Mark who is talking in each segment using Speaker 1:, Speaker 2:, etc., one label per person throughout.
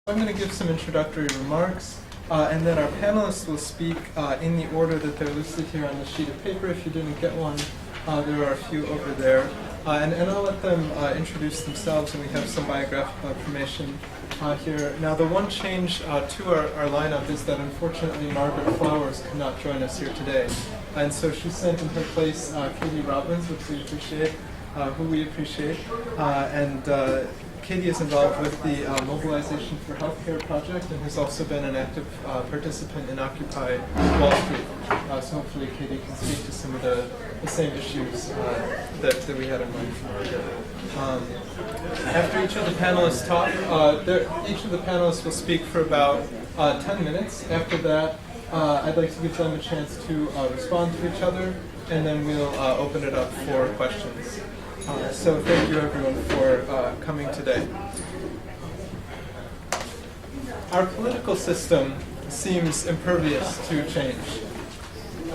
Speaker 1: I'm going to give some introductory remarks, and then our panelists will speak in the order that they're listed here on the sheet of paper. If you didn't get one, there are a few over there. And I'll let them introduce themselves, and we have some biographical information here. Now, the one change to our lineup is that, unfortunately, Margaret Flowers could not join us here today. And so she sent in her place Katie Robbins, which we appreciate, and Katie is involved with the Mobilization for Healthcare project and has also been an active participant in Occupy Wall Street. So hopefully Katie can speak to some of the same issues that we had in mind for her. After each of the panelists talk, each of the panelists will speak for about 10 minutes. After that, I'd like to give them a chance to respond to each other, and then we'll open it up for questions. So thank you everyone for coming today. Our political system seems impervious to change.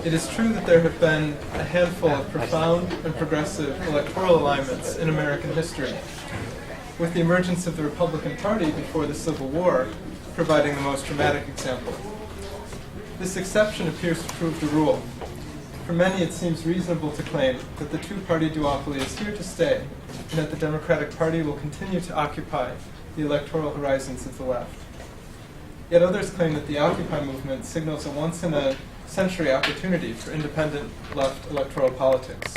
Speaker 1: It is true that there have been a handful of profound and progressive electoral alignments in American history, with the emergence of the Republican Party before the Civil War providing the most dramatic example. This exception appears to prove the rule. For many, it seems reasonable to claim that the two-party duopoly is here to stay, and that the Democratic Party will continue to occupy the electoral horizons of the left. Yet others claim that the Occupy movement signals a once-in-a-century opportunity for independent left electoral politics.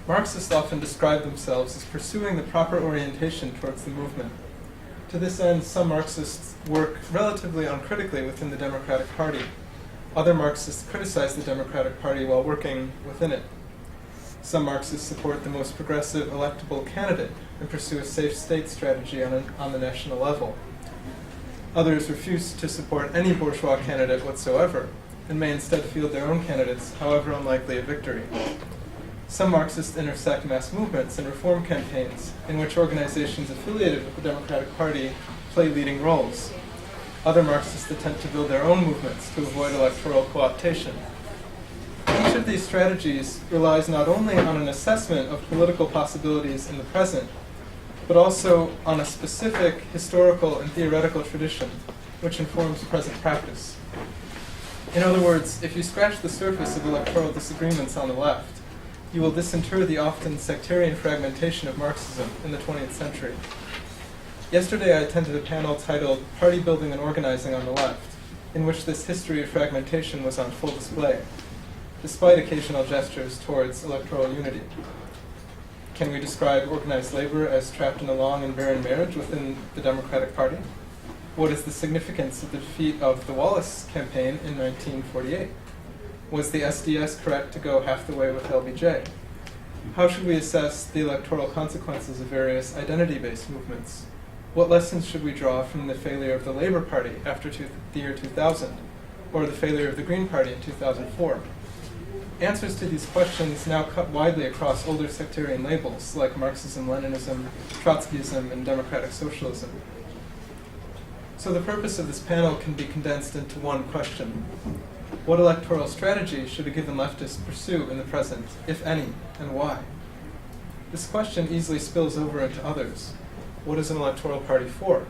Speaker 1: Marxists often describe themselves as pursuing the proper orientation towards the movement. To this end, some Marxists work relatively uncritically within the Democratic Party. Other Marxists criticize the Democratic Party while working within it. Some Marxists support the most progressive electable candidate and pursue a safe state strategy on the national level. Others refuse to support any bourgeois candidate whatsoever and may instead field their own candidates, however unlikely a victory. Some Marxists intersect mass movements and reform campaigns in which organizations affiliated with the Democratic Party play leading roles. Other Marxists attempt to build their own movements to avoid electoral co-optation. Each of these strategies relies not only on an assessment of political possibilities in the present, but also on a specific historical and theoretical tradition which informs present practice. In other words, if you scratch the surface of electoral disagreements on the left, you will disinter the often sectarian fragmentation of Marxism in the 20th century. Yesterday I attended a panel titled Party Building and Organizing on the Left, in which this history of fragmentation was on full display, despite occasional gestures towards electoral unity. Can we describe organized labor as trapped in a long and barren marriage within the Democratic Party? What is the significance of the defeat of the Wallace campaign in 1948? Was the SDS correct to go half the way with LBJ? How should we assess the electoral consequences of various identity-based movements? What lessons should we draw from the failure of the Labour Party after the year 2000, or the failure of the Green Party in 2004? Answers to these questions now cut widely across older sectarian labels like Marxism, Leninism, Trotskyism, and democratic socialism. So the purpose of this panel can be condensed into one question. What electoral strategy should a given leftist pursue in the present, if any, and why? This question easily spills over into others. What is an electoral party for?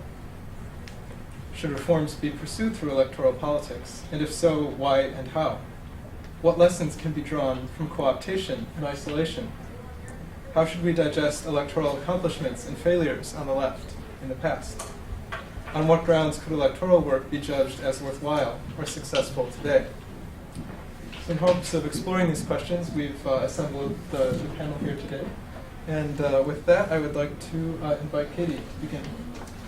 Speaker 1: Should reforms be pursued through electoral politics? And if so, why and how? What lessons can be drawn from co-optation and isolation? How should we digest electoral accomplishments and failures on the left in the past? On what grounds could electoral work be judged as worthwhile or successful today? So in hopes of exploring these questions, we've assembled the panel here today. And with that, I would like to invite Katie to begin.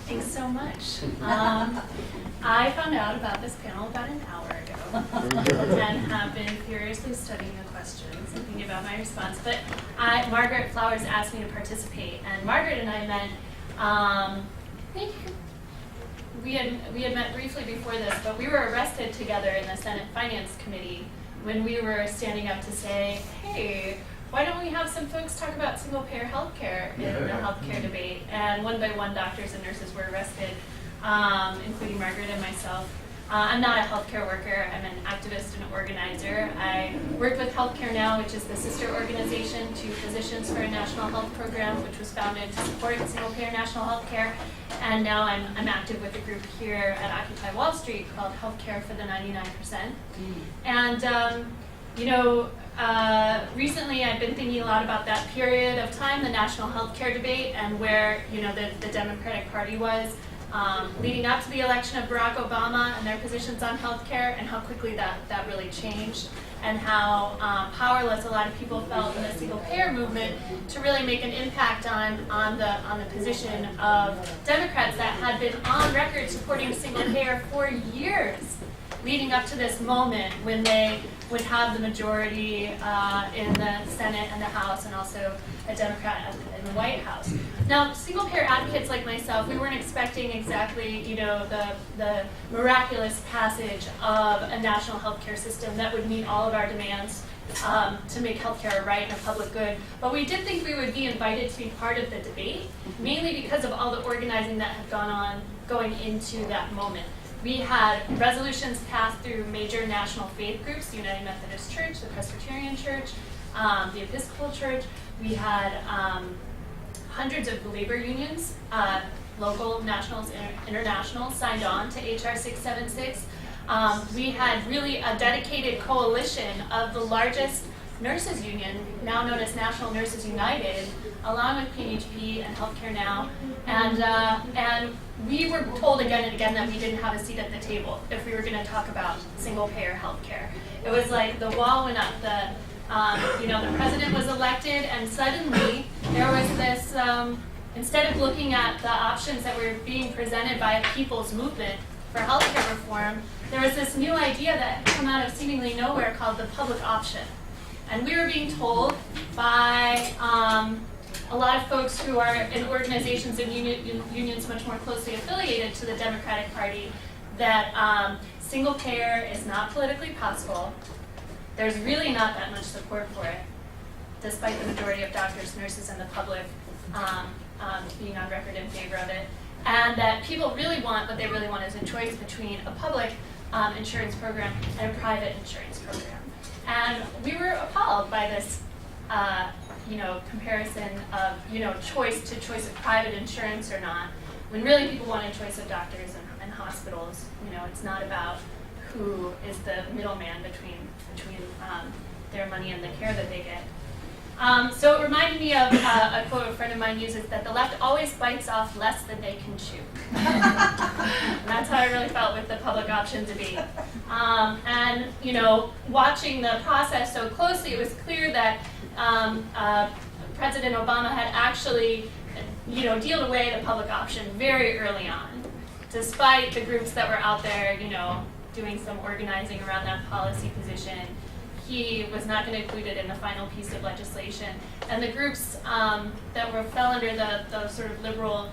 Speaker 2: Thanks so much. I found out about this panel about an hour ago and have been furiously studying the questions and thinking about my response. But Margaret Flowers asked me to participate, and Margaret and I met, I think we had met briefly before this, but we were arrested together in the Senate Finance Committee when we were standing up to say, hey, why don't we have some folks talk about single-payer healthcare in the healthcare debate? And one by one, doctors and nurses were arrested, including Margaret and myself. I'm not a healthcare worker. I'm an activist and organizer. I work with Healthcare Now, which is the sister organization to Physicians for a National Health Program, which was founded to support single-payer national healthcare. and now I'm active with a group here at Occupy Wall Street called Healthcare for the 99%. And recently I've been thinking a lot about that period of time, the national healthcare debate, and where the Democratic Party was leading up to the election of Barack Obama and their positions on healthcare, and how quickly that really changed, and how powerless a lot of people felt in the single-payer movement to really make an impact on the position of Democrats that had been on record supporting single-payer for years, leading up to this moment when they would have the majority in the Senate and the House, and also a Democrat in the White House. Now, single-payer advocates like myself, we weren't expecting exactly, the miraculous passage of a national healthcare system that would meet all of our demands to make healthcare a right and a public good. But we did think we would be invited to be part of the debate, mainly because of all the organizing that had gone on going into that moment. We had resolutions passed through major national faith groups, the United Methodist Church, the Presbyterian Church, the Episcopal Church. We had hundreds of labor unions, local, nationals, internationals, signed on to HR 676. We had really a dedicated coalition of the largest nurses union, now known as National Nurses United, along with PNHP and Healthcare Now, and we were told again and again that we didn't have a seat at the table if we were going to talk about single-payer healthcare. It was like the wall went up. The president was elected, and suddenly there was this. Instead of looking at the options that were being presented by a people's movement for healthcare reform, there was this new idea that had come out of seemingly nowhere called the public option. And we were being told by a lot of folks who are in organizations and unions much more closely affiliated to the Democratic Party that single payer is not politically possible. There's really not that much support for it, despite the majority of doctors, nurses, and the public being on record in favor of it. And that people really want, what they really want is a choice between a public insurance program and a private insurance program. And we were appalled by this comparison of, choice of private insurance or not, when really people want a choice of doctors and hospitals. It's not about who is the middleman between their money and the care that they get. So it reminded me of a quote a friend of mine uses, that the left always bites off less than they can chew. And that's how I really felt with the public option debate. And watching the process so closely, it was clear that President Obama had actually, dealed away the public option very early on, despite the groups that were out there, doing some organizing around that policy position. He was not going to include it in the final piece of legislation. And the groups that fell under the sort of liberal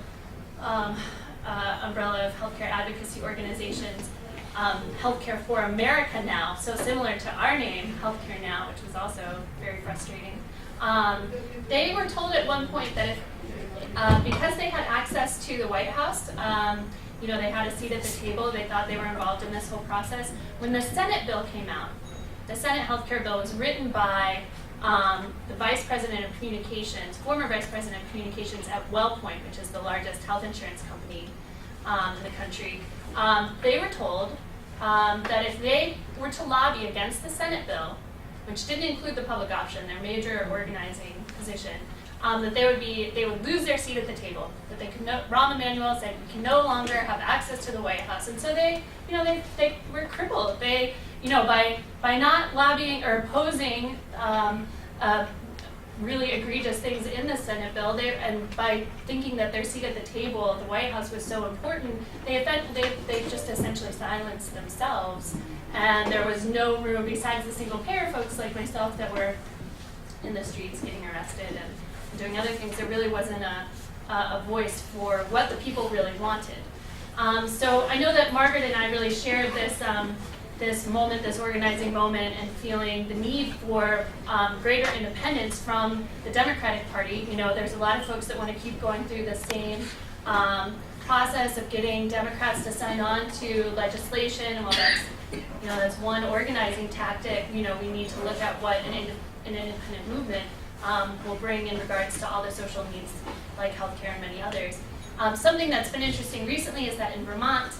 Speaker 2: umbrella of healthcare advocacy organizations, Healthcare for America Now, so similar to our name, Healthcare Now, which was also very frustrating. They were told at one point that because they had access to the White House, they had a seat at the table, they thought they were involved in this whole process. When the Senate bill came out, the Senate healthcare bill was written by the Vice President of Communications, former Vice President of Communications at WellPoint, which is the largest health insurance company in the country. They were told that if they were to lobby against the Senate bill, which didn't include the public option, their major organizing position, that they would lose their seat at the table. That they could Rahm Emanuel said we can no longer have access to the White House, and so they were crippled. They, by not lobbying or opposing really egregious things in the Senate bill, and by thinking that their seat at the table, the White House, was so important, they just essentially silenced themselves, and there was no room besides the single-payer folks like myself that were in the streets getting arrested and doing other things. There really wasn't a voice for what the people really wanted. So I know that Margaret and I really shared this moment, this organizing moment, and feeling the need for greater independence from the Democratic Party. There's a lot of folks that want to keep going through the same process of getting Democrats to sign on to legislation. And that's one organizing tactic. We need to look at what an independent movement will bring in regards to all the social needs like healthcare and many others. Something that's been interesting recently is that in Vermont,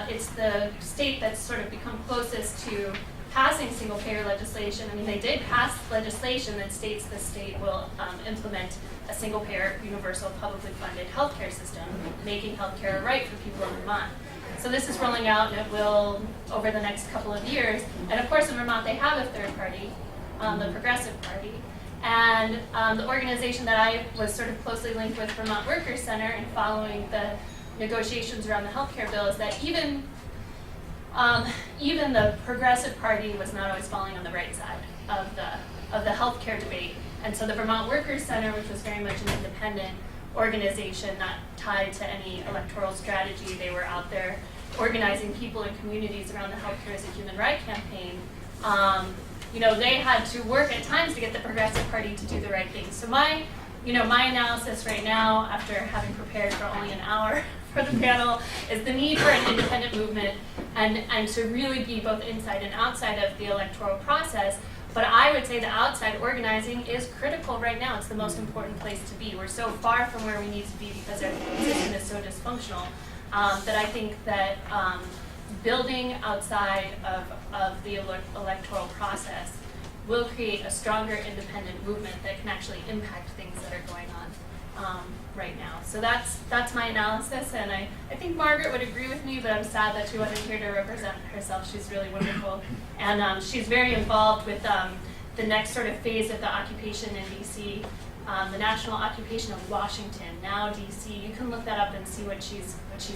Speaker 2: it's the state that's sort of become closest to passing single-payer legislation. I mean, they did pass legislation that states the state will implement a single-payer, universal, publicly funded healthcare system, making healthcare a right for people in Vermont. So this is rolling out, and it will over the next couple of years. And of course, in Vermont, they have a third party, the Progressive Party. And the organization that I was sort of closely linked with, Vermont Workers Center, and following the negotiations around the healthcare bill, is that even the Progressive Party was not always falling on the right side of the healthcare debate. And so the Vermont Workers Center, which was very much an independent organization, not tied to any electoral strategy, they were out there organizing people in communities around the healthcare as a human right campaign. They had to work at times to get the Progressive Party to do the right thing. So my analysis right now, after having prepared for only an hour for the panel, is the need for an independent movement and to really be both inside and outside of the electoral process. But I would say the outside organizing is critical right now. It's the most important place to be. We're so far from where we need to be because our system is so dysfunctional that I think that building outside of the electoral process will create a stronger independent movement that can actually impact things that are going on right now. So that's my analysis, and I think Margaret would agree with me, but I'm sad that she wasn't here to represent herself. She's really wonderful, and she's very involved with the next sort of phase of the occupation in DC, the national occupation of Washington, now DC. You can look that up and see what she's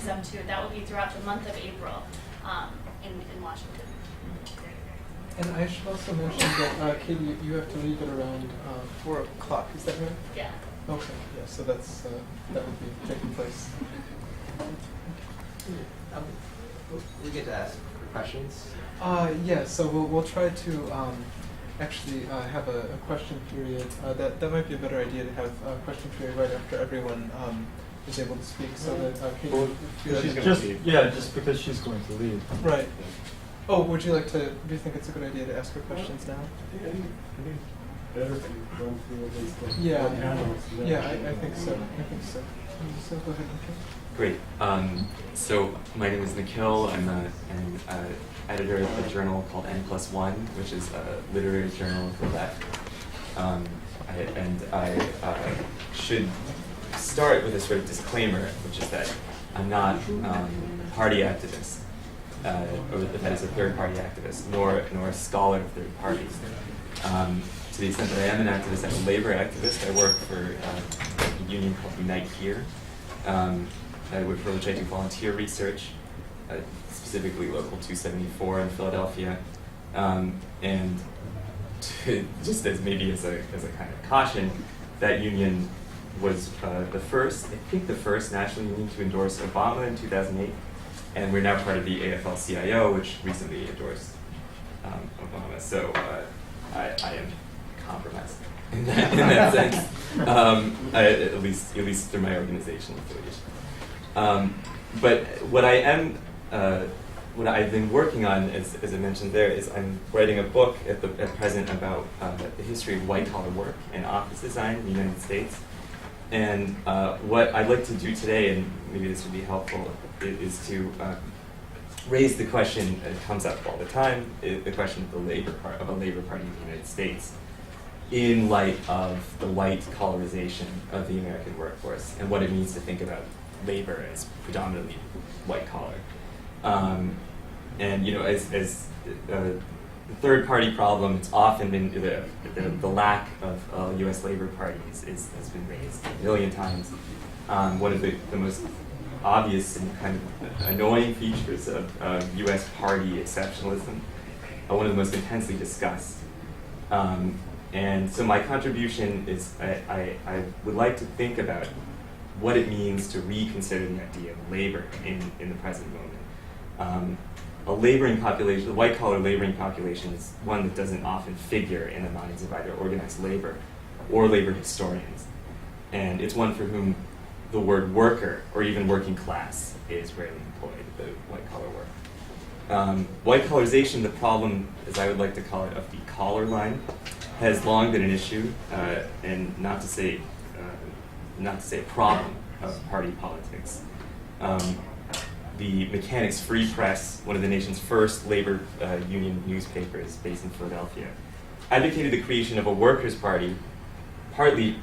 Speaker 2: up to. That will be throughout the month of April in Washington.
Speaker 1: And I should also mention that, Katie, you have to leave at around 4 o'clock, is that right?
Speaker 2: Yeah.
Speaker 1: Okay, yeah, so that would be taking place.
Speaker 3: We get to ask questions.
Speaker 1: Yeah, so we'll try to actually have a question period. That might be a better idea to have a question period right after everyone is able to speak, so that Katie,
Speaker 4: just because she's going to leave.
Speaker 1: Right. Oh, would you like to? Do you think it's a good idea to ask her questions now?
Speaker 4: I think better if you don't feel this.
Speaker 1: Yeah, I think so. So go ahead, Nikhil.
Speaker 5: Great. So my name is Nikhil. I'm an editor of a journal called N+1, which is a literary journal of the left. I should start with a sort of disclaimer, which is that I'm not a party activist, or that is a third-party activist, nor a scholar of third parties. To the extent that I am an activist, I'm a labor activist. I work for a union called Unite Here, for which I do volunteer research, specifically Local 274 in Philadelphia. And just as maybe as a kind of caution, that union was the first national union to endorse Obama in 2008, and we're now part of the AFL-CIO, which recently endorsed Obama. So I am compromised in that sense, at least through my organizational affiliation. But what I've been working on, as I mentioned there, is I'm writing a book at present about the history of white-collar work and office design in the United States. And what I'd like to do today, and maybe this would be helpful, is to raise the question that comes up all the time, the question of a labor party in the United States, in light of the white collarization of the American workforce and what it means to think about labor as predominantly white collar. And as the third party problem, it's often been the lack of U.S. labor parties has been raised a million times. One of the most obvious and kind of annoying features of U.S. party exceptionalism, one of the most intensely discussed. And so my contribution is I would like to think about what it means to reconsider the idea of labor in the present moment. A laboring population, the white-collar laboring population, is one that doesn't often figure in the minds of either organized labor or labor historians. And it's one for whom the word worker, or even working class, is rarely employed, the white-collar work. White-collarization, the problem, as I would like to call it, of the collar line, has long been an issue, and not to say a problem. of party politics. The Mechanics' Free Press, one of the nation's first labor union newspapers based in Philadelphia, advocated the creation of a workers' party, partly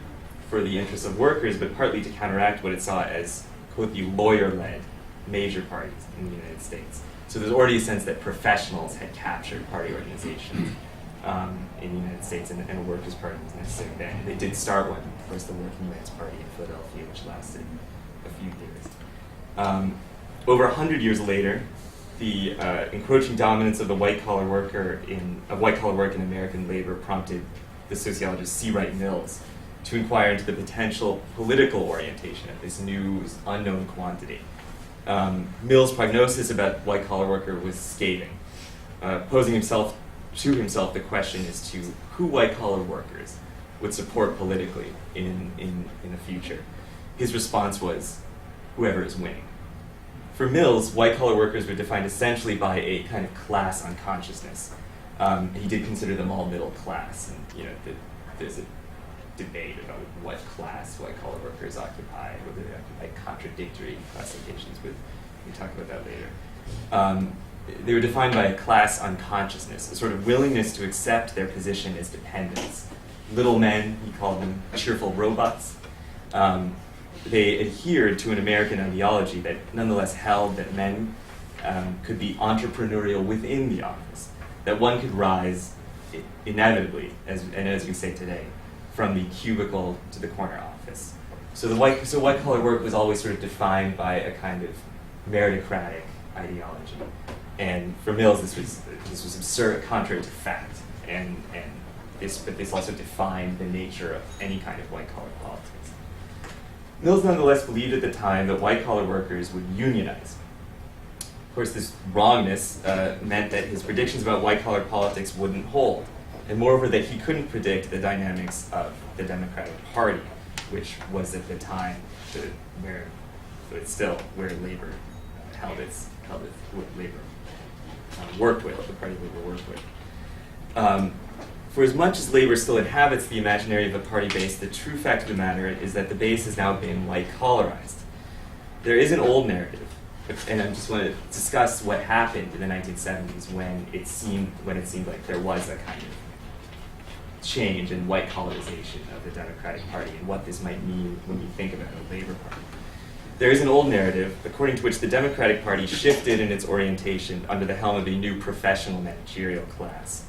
Speaker 5: for the interests of workers, but partly to counteract what it saw as, quote, the lawyer-led major parties in the United States. So there's already a sense that professionals had captured party organizations in the United States, and a workers' party was necessary then. They did start one, of course, the Working Men's Party in Philadelphia, which lasted a few years. Over 100 years later, the encroaching dominance of the white-collar work in American labor prompted the sociologist C. Wright Mills to inquire into the potential political orientation of this new unknown quantity. Mills' prognosis about white-collar worker was scathing, posing to himself the question as to who white-collar workers would support politically in the future. His response was, whoever is winning. For Mills, white-collar workers were defined essentially by a kind of class unconsciousness. He did consider them all middle class, and there's a debate about what class white-collar workers occupy, whether they occupy contradictory classifications, but we talk about that later. They were defined by a class unconsciousness, a sort of willingness to accept their position as dependents. Little men, he called them cheerful robots. They adhered to an American ideology that nonetheless held that men could be entrepreneurial within the office, that one could rise inevitably, as we say today, from the cubicle to the corner office. So white-collar work was always sort of defined by a kind of meritocratic ideology. And for Mills, this was absurd, contrary to fact, but this also defined the nature of any kind of white-collar politics. Mills nonetheless believed at the time that white-collar workers would unionize. Of course, this wrongness meant that his predictions about white-collar politics wouldn't hold, and moreover that he couldn't predict the dynamics of the Democratic Party, which was at the time where labor worked with, the party labor worked with. For as much as labor still inhabits the imaginary of the party base, the true fact of the matter is that the base has now been white-collarized. There is an old narrative, and I just want to discuss what happened in the 1970s when it seemed like there was a kind of change in white-collarization of the Democratic Party and what this might mean when you think about a labor party. There is an old narrative according to which the Democratic Party shifted in its orientation under the helm of a new professional managerial class.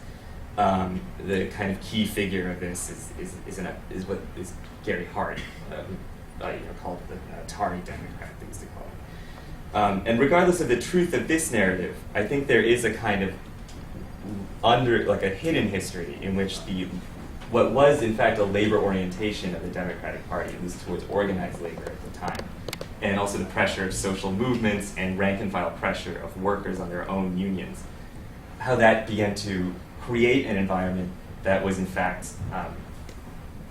Speaker 5: The kind of key figure of this is Gary Hart, called the Atari Democrat, they used to call it. And regardless of the truth of this narrative, I think there is a kind of a hidden history in which what was in fact a labor orientation of the Democratic Party, at least towards organized labor at the time, and also the pressure of social movements and rank and file pressure of workers on their own unions, how that began to create an environment that was in fact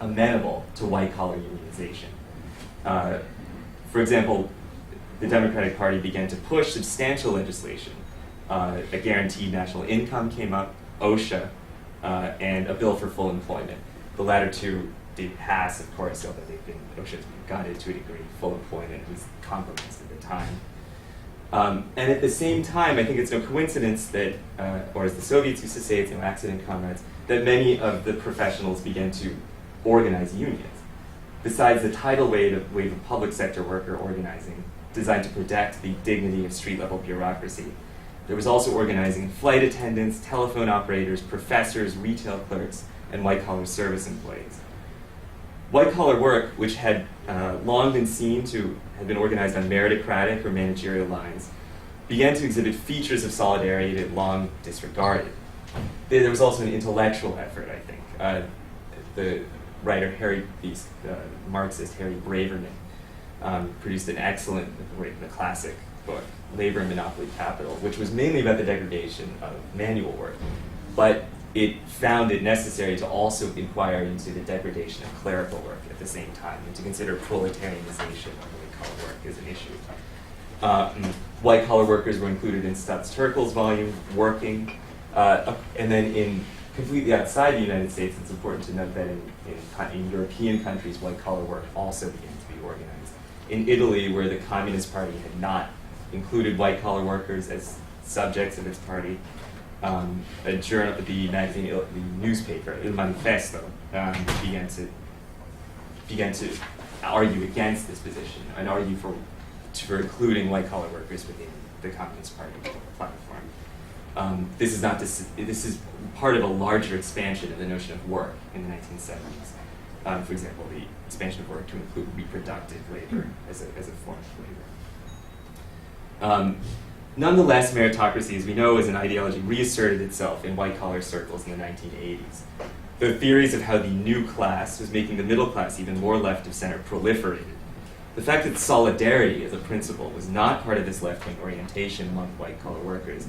Speaker 5: amenable to white-collar unionization. For example, the Democratic Party began to push substantial legislation. A guaranteed national income came up, OSHA, and a bill for full employment. The latter two did pass, of course, although OSHA's been gutted to a degree. Full employment was compromised at the time. And at the same time, I think it's no coincidence that, or as the Soviets used to say, it's no accident, comrades, that many of the professionals began to organize unions. Besides the tidal wave of public sector worker organizing designed to protect the dignity of street-level bureaucracy, there was also organizing flight attendants, telephone operators, professors, retail clerks, and white-collar service employees. White-collar work, which had long been seen to have been organized on meritocratic or managerial lines, began to exhibit features of solidarity it had long disregarded. There was also an intellectual effort, I think. The writer Marxist Harry Braverman produced an excellent, the classic book, Labor and Monopoly Capital, which was mainly about the degradation of manual work, but it found it necessary to also inquire into the degradation of clerical work at the same time, and to consider proletarianization of white-collar work as an issue. White-collar workers were included in Stubbs Terkel's volume, Working, and then completely outside the United States, it's important to note that in European countries, white-collar work also began to be organized in Italy, where the Communist Party had not included white-collar workers as subjects of its party, a journal, the magazine, the newspaper, Il Manifesto, began to argue against this position and argue for including white-collar workers within the Communist Party platform. This is part of a larger expansion of the notion of work in the 1970s. For example, the expansion of work to include reproductive labor as a form of labor. Nonetheless, meritocracy, as we know, as an ideology, reasserted itself in white-collar circles in the 1980s. The theories of how the new class was making the middle class even more left of center proliferated. The fact that solidarity as a principle was not part of this left-wing orientation among white-collar workers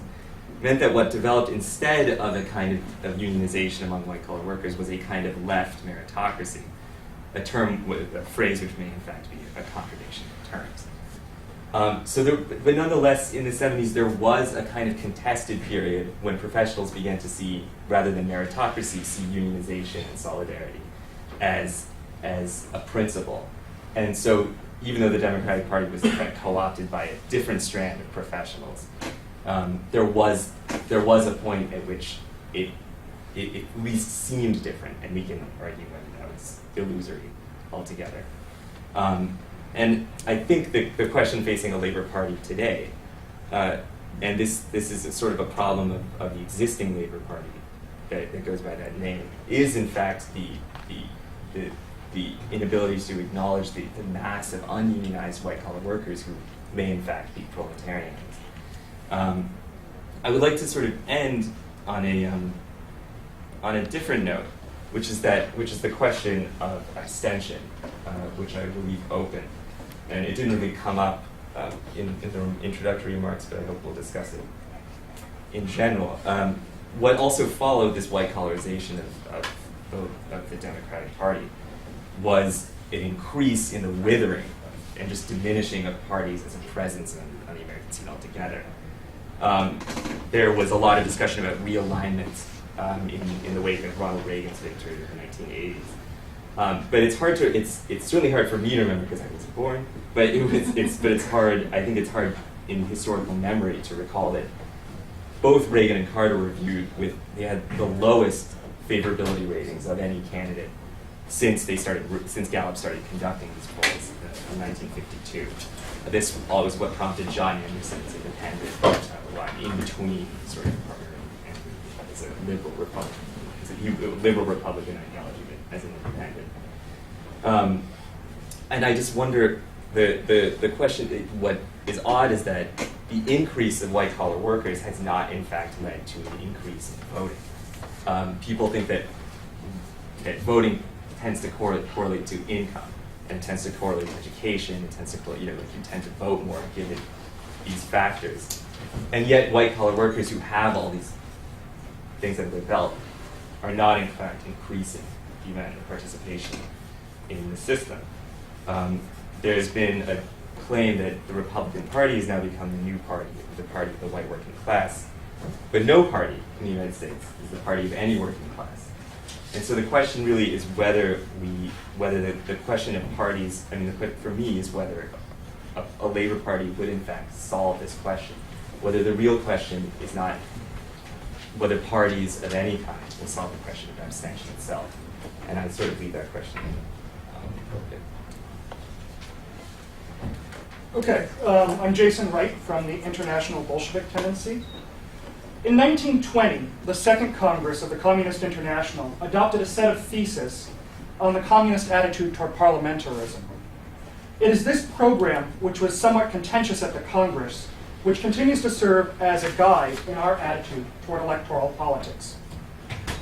Speaker 5: meant that what developed instead of a kind of unionization among white-collar workers was a kind of left meritocracy, a phrase which may in fact be a contradiction of terms. But nonetheless, in the 70s, there was a kind of contested period when professionals began to see, rather than meritocracy, see unionization and solidarity as a principle. And so, even though the Democratic Party was in fact co-opted by a different strand of professionals, there was a point at which it at least seemed different, and we can argue whether that was illusory altogether. And I think the question facing a Labor Party today, and this is a sort of a problem of the existing Labor Party that goes by that name, is in fact the inability to acknowledge the mass of ununionized white-collar workers who may in fact be proletarians. I would like to sort of end on a different note, which is the question of abstention, which I will leave open. And it didn't really come up in the introductory remarks, but I hope we'll discuss it in general. What also followed this white-collarization of the Democratic Party was an increase in the withering and just diminishing of parties as a presence on the American scene altogether. There was a lot of discussion about realignment in the wake of Ronald Reagan's victory in the 1980s. But it's certainly hard for me to remember because I wasn't born, but it's hard, I think it's hard in historical memory to recall that both Reagan and Carter were viewed they had the lowest favorability ratings of any candidate since Gallup started conducting these polls in 1952. This was what prompted John Anderson's independent line in between sort of Carter and as a liberal Republican, liberal Republican ideology, but as an independent. And I just wonder, the question, what is odd is that the increase of white-collar workers has not, in fact, led to an increase in voting. People think that voting tends to correlate to income, and it tends to correlate to education, it tends to correlate, you tend to vote more given these factors. And yet white-collar workers who have all these things under their belt are not, in fact, increasing the amount of participation in the system. There's been a claim that the Republican Party has now become the new party, the party of the white working class. But no party in the United States is the party of any working class. And so the question really is whether the question of parties, for me, is whether a Labor Party would in fact solve this question. Whether the real question is not whether parties of any kind will solve the question of abstention itself. And I sort of leave that question open.
Speaker 6: Okay, I'm Jason Wright from the International Bolshevik Tendency. In 1920, the Second Congress of the Communist International adopted a set of theses on the communist attitude toward parliamentarism. It is this program, which was somewhat contentious at the Congress, which continues to serve as a guide in our attitude toward electoral politics.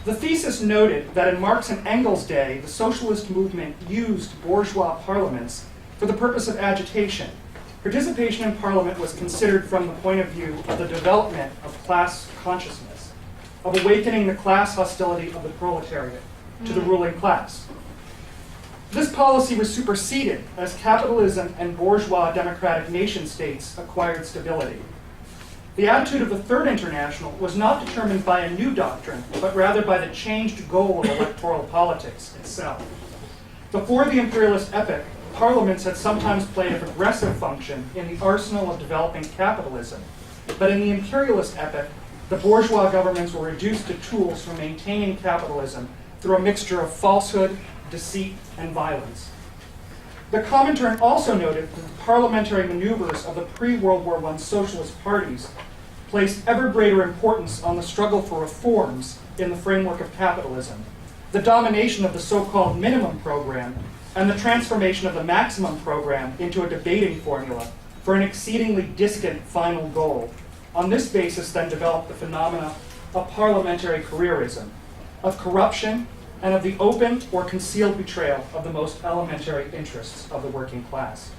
Speaker 6: The thesis noted that in Marx and Engels' day, the socialist movement used bourgeois parliaments for the purpose of agitation. Participation in parliament was considered from the point of view of the development of class consciousness, of awakening the class hostility of the proletariat to the ruling class. This policy was superseded as capitalism and bourgeois democratic nation states acquired stability. The attitude of the Third International was not determined by a new doctrine, but rather by the changed goal of electoral politics itself. Before the imperialist epoch, parliaments had sometimes played a progressive function in the arsenal of developing capitalism, but in the imperialist epoch, the bourgeois governments were reduced to tools for maintaining capitalism through a mixture of falsehood, deceit, and violence. The Comintern also noted that the parliamentary maneuvers of the pre-World War I socialist parties placed ever greater importance on the struggle for reforms in the framework of capitalism, the domination of the so-called minimum program, and the transformation of the maximum program into a debating formula for an exceedingly distant final goal. On this basis, then developed the phenomena of parliamentary careerism, of corruption, and of the open or concealed betrayal of the most elementary interests of the working class.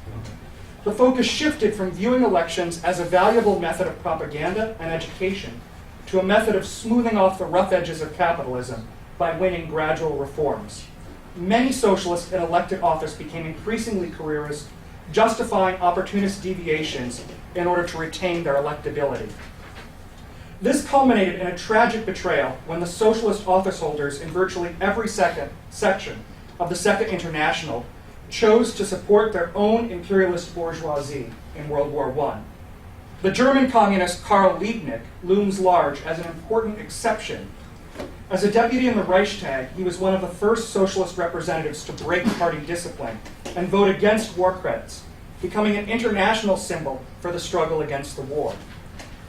Speaker 6: The focus shifted from viewing elections as a valuable method of propaganda and education to a method of smoothing off the rough edges of capitalism by winning gradual reforms. Many socialists in elected office became increasingly careerist, justifying opportunist deviations in order to retain their electability. This culminated in a tragic betrayal when the socialist office holders in virtually every section of the Second International chose to support their own imperialist bourgeoisie in World War I. The German communist Karl Liebknecht looms large as an important exception. As a deputy in the Reichstag, he was one of the first socialist representatives to break party discipline and vote against war credits, becoming an international symbol for the struggle against the war.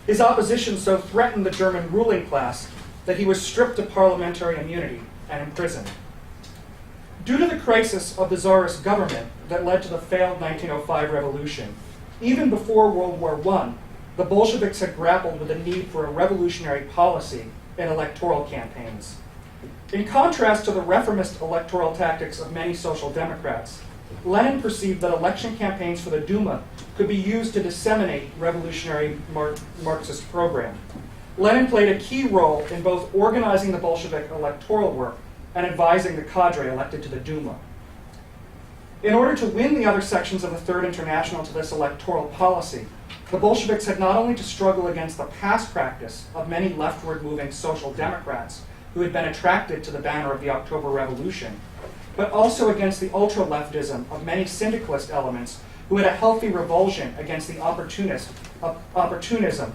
Speaker 6: His opposition so threatened the German ruling class that he was stripped of parliamentary immunity and imprisoned. Due to the crisis of the Tsarist government that led to the failed 1905 revolution, even before World War I, the Bolsheviks had grappled with the need for a revolutionary policy in electoral campaigns. In contrast to the reformist electoral tactics of many social democrats, Lenin perceived that election campaigns for the Duma could be used to disseminate revolutionary Marxist program. Lenin played a key role in both organizing the Bolshevik electoral work and advising the cadre elected to the Duma. In order to win the other sections of the Third International to this electoral policy, the Bolsheviks had not only to struggle against the past practice of many leftward-moving social democrats who had been attracted to the banner of the October Revolution, but also against the ultra-leftism of many syndicalist elements who had a healthy revulsion against the opportunism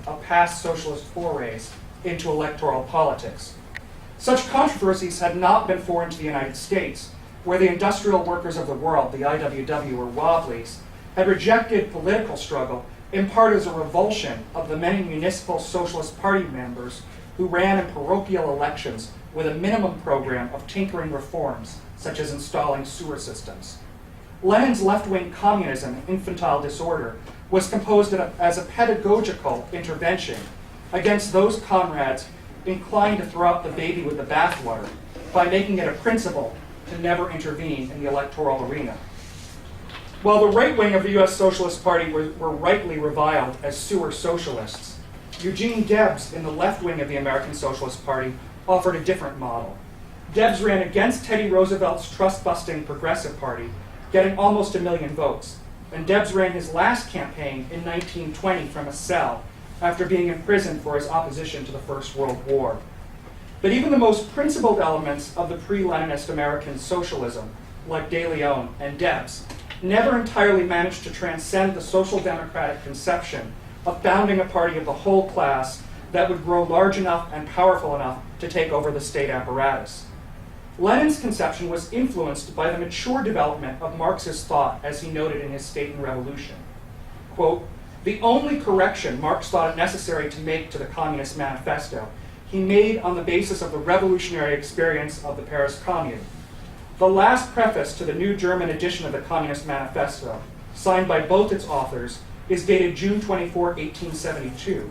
Speaker 6: of past socialist forays into electoral politics. Such controversies had not been foreign to the United States, where the industrial workers of the world, the IWW or Wobblies, had rejected political struggle in part as a revulsion of the many municipal Socialist Party members who ran in parochial elections with a minimum program of tinkering reforms, such as installing sewer systems. Lenin's left-wing communism and infantile disorder was composed as a pedagogical intervention against those comrades inclined to throw out the baby with the bathwater by making it a principle to never intervene in the electoral arena. While the right wing of the U.S. Socialist Party were rightly reviled as sewer socialists, Eugene Debs in the left wing of the American Socialist Party offered a different model. Debs ran against Teddy Roosevelt's trust-busting Progressive Party, getting almost 1 million votes. And Debs ran his last campaign in 1920 from a cell after being imprisoned for his opposition to the First World War. But even the most principled elements of the pre-Leninist American socialism, like De Leon and Debs, never entirely managed to transcend the social democratic conception of founding a party of the whole class that would grow large enough and powerful enough to take over the state apparatus. Lenin's conception was influenced by the mature development of Marxist thought, as he noted in his State and Revolution. Quote, "The only correction Marx thought it necessary to make to the Communist Manifesto, he made on the basis of the revolutionary experience of the Paris Commune. The last preface to the new German edition of the Communist Manifesto, signed by both its authors, is dated June 24, 1872.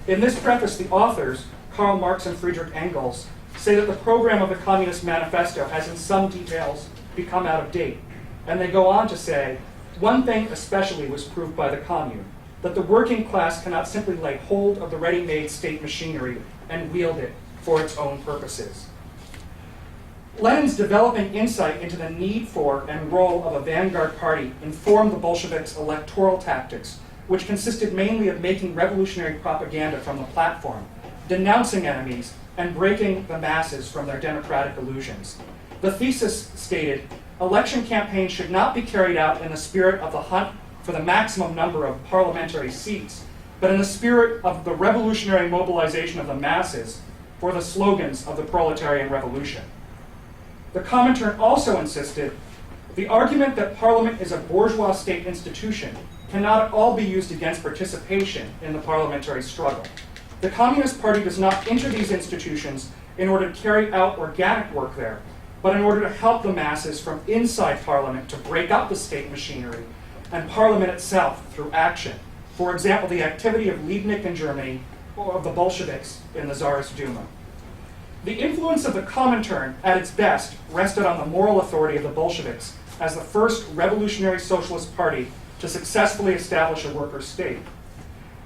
Speaker 6: In this preface, the authors, Karl Marx and Friedrich Engels, say that the program of the Communist Manifesto has in some details become out of date. And they go on to say, one thing especially was proved by the Commune, that the working class cannot simply lay hold of the ready-made state machinery and wield it for its own purposes." Lenin's developing insight into the need for and role of a vanguard party informed the Bolsheviks' electoral tactics, which consisted mainly of making revolutionary propaganda from the platform, denouncing enemies, and breaking the masses from their democratic illusions. The thesis stated, election campaigns should not be carried out in the spirit of the hunt for the maximum number of parliamentary seats, but in the spirit of the revolutionary mobilization of the masses for the slogans of the proletarian revolution. The Comintern also insisted the argument that Parliament is a bourgeois state institution cannot at all be used against participation in the parliamentary struggle. The Communist Party does not enter these institutions in order to carry out organic work there, but in order to help the masses from inside Parliament to break up the state machinery and Parliament itself through action. For example, the activity of Liebknecht in Germany or of the Bolsheviks in the Tsarist Duma. The influence of the Comintern at its best rested on the moral authority of the Bolsheviks as the first revolutionary socialist party to successfully establish a worker state.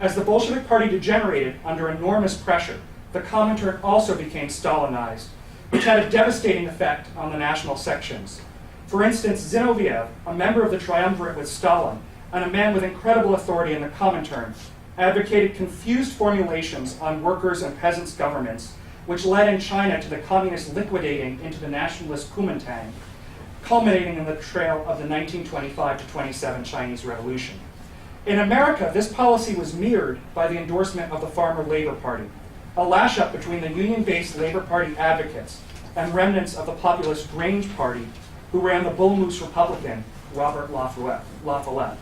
Speaker 6: As the Bolshevik Party degenerated under enormous pressure, the Comintern also became Stalinized, which had a devastating effect on the national sections. For instance, Zinoviev, a member of the triumvirate with Stalin, and a man with incredible authority in the Comintern, advocated confused formulations on workers' and peasants' governments, which led in China to the communists liquidating into the nationalist Kuomintang, culminating in the trail of the 1925-27 Chinese Revolution. In America, this policy was mirrored by the endorsement of the Farmer Labor Party, a lash-up between the union-based Labor Party advocates and remnants of the populist Grange Party, who ran the Bull Moose Republican, Robert LaFollette.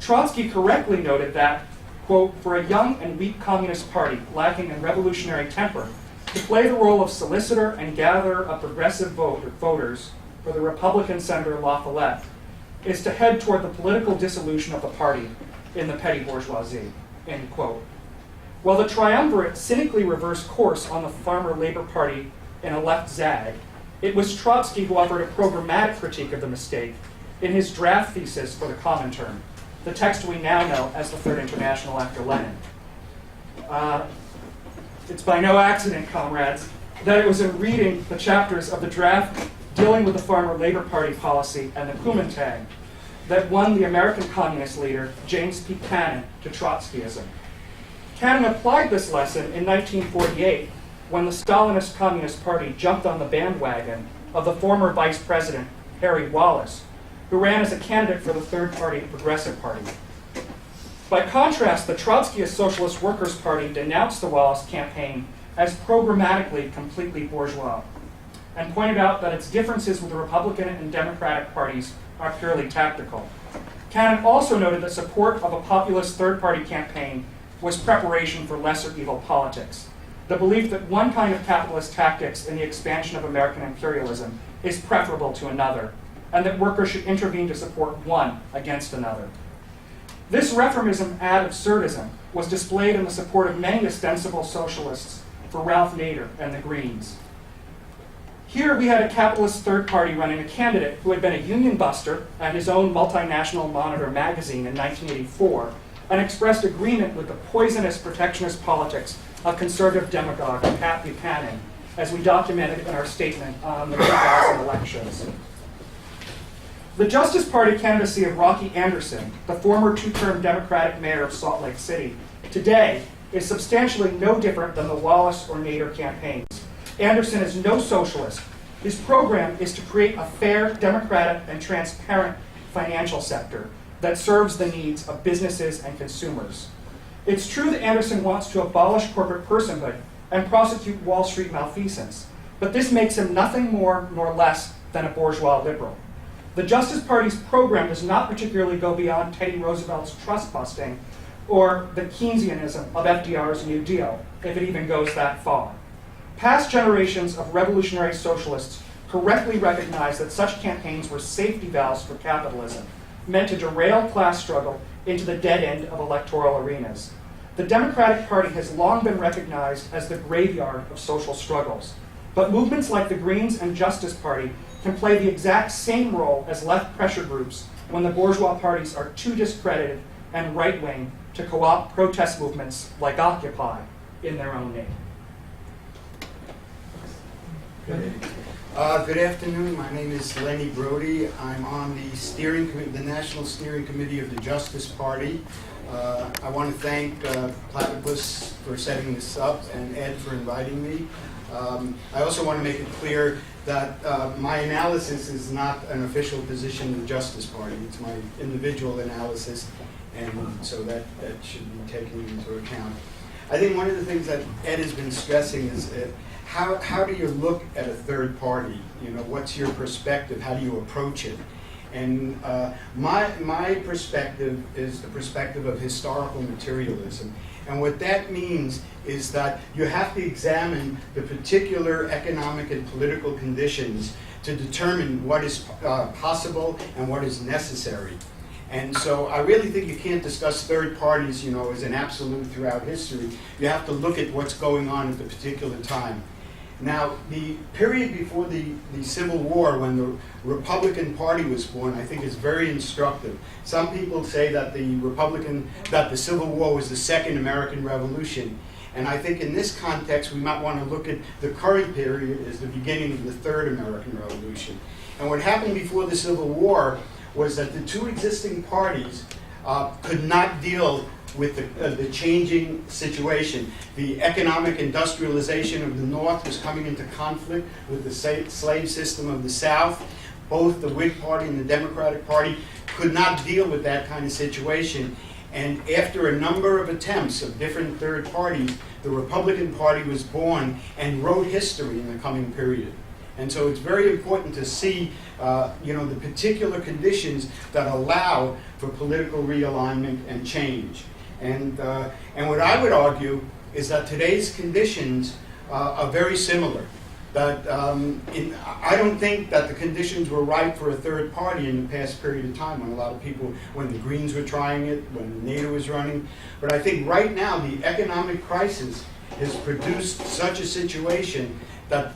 Speaker 6: Trotsky correctly noted that, quote, for a young and weak communist party lacking in revolutionary temper, to play the role of solicitor and gatherer of progressive voters for the Republican Senator LaFollette is to head toward the political dissolution of the party in the petty bourgeoisie, end quote. While the triumvirate cynically reversed course on the Farmer Labor Party in a left zag, it was Trotsky who offered a programmatic critique of the mistake in his draft thesis for the Comintern, the text we now know as the Third International after Lenin. It's by no accident, comrades, that it was in reading the chapters of the draft dealing with the Farmer Labor Party policy and the Kuomintang that won the American communist leader, James P. Cannon, to Trotskyism. Cannon applied this lesson in 1948 when the Stalinist Communist Party jumped on the bandwagon of the former Vice President, Harry Wallace, who ran as a candidate for the Third Party Progressive Party. By contrast, the Trotskyist Socialist Workers' Party denounced the Wallace campaign as programmatically completely bourgeois, and pointed out that its differences with the Republican and Democratic parties are purely tactical. Cannon also noted that support of a populist third-party campaign was preparation for lesser evil politics. The belief that one kind of capitalist tactics in the expansion of American imperialism is preferable to another, and that workers should intervene to support one against another. This reformism ad absurdism was displayed in the support of many ostensible socialists for Ralph Nader and the Greens. Here we had a capitalist third party running a candidate who had been a union buster at his own multinational Monitor magazine in 1984 and expressed agreement with the poisonous protectionist politics of conservative demagogue Pat Buchanan, as we documented in our statement on the 2000 elections. The Justice Party candidacy of Rocky Anderson, the former two-term Democratic mayor of Salt Lake City, today is substantially no different than the Wallace or Nader campaigns. Anderson is no socialist. His program is to create a fair, democratic, and transparent financial sector that serves the needs of businesses and consumers. It's true that Anderson wants to abolish corporate personhood and prosecute Wall Street malfeasance, but this makes him nothing more nor less than a bourgeois liberal. The Justice Party's program does not particularly go beyond Teddy Roosevelt's trust busting or the Keynesianism of FDR's New Deal, if it even goes that far. Past generations of revolutionary socialists correctly recognized that such campaigns were safety valves for capitalism, meant to derail class struggle into the dead end of electoral arenas. The Democratic Party has long been recognized as the graveyard of social struggles, but movements like the Greens and Justice Party can play the exact same role as left pressure groups when the bourgeois parties are too discredited and right-wing to co-opt protest movements like Occupy in their own name.
Speaker 7: Good afternoon. My name is Lenny Brody. I'm on the National Steering Committee of the Justice Party. I want to thank Platypus for setting this up and Ed for inviting me. I also want to make it clear that my analysis is not an official position of the Justice Party. It's my individual analysis, and so that should be taken into account. I think one of the things that Ed has been stressing is how do you look at a third party? You know, what's your perspective? How do you approach it? And my perspective is the perspective of historical materialism. And what that means is that you have to examine the particular economic and political conditions to determine what is possible and what is necessary. And so I really think you can't discuss third parties, you know, as an absolute throughout history. You have to look at what's going on at the particular time. Now, the period before the Civil War, when the Republican Party was born, I think is very instructive. Some people say that the Civil War was the second American Revolution. And I think in this context, we might want to look at the current period as the beginning of the third American Revolution. And what happened before the Civil War was that the two existing parties could not deal with the changing situation. The economic industrialization of the North was coming into conflict with the slave system of the South. Both the Whig Party and the Democratic Party could not deal with that kind of situation. And after a number of attempts of different third parties, the Republican Party was born and wrote history in the coming period. And so it's very important to see the particular conditions that allow for political realignment and change. And what I would argue is that today's conditions are very similar. That I don't think that the conditions were right for a third party in the past period of time when a lot of people, when the Greens were trying it, when NATO was running. But I think right now the economic crisis has produced such a situation that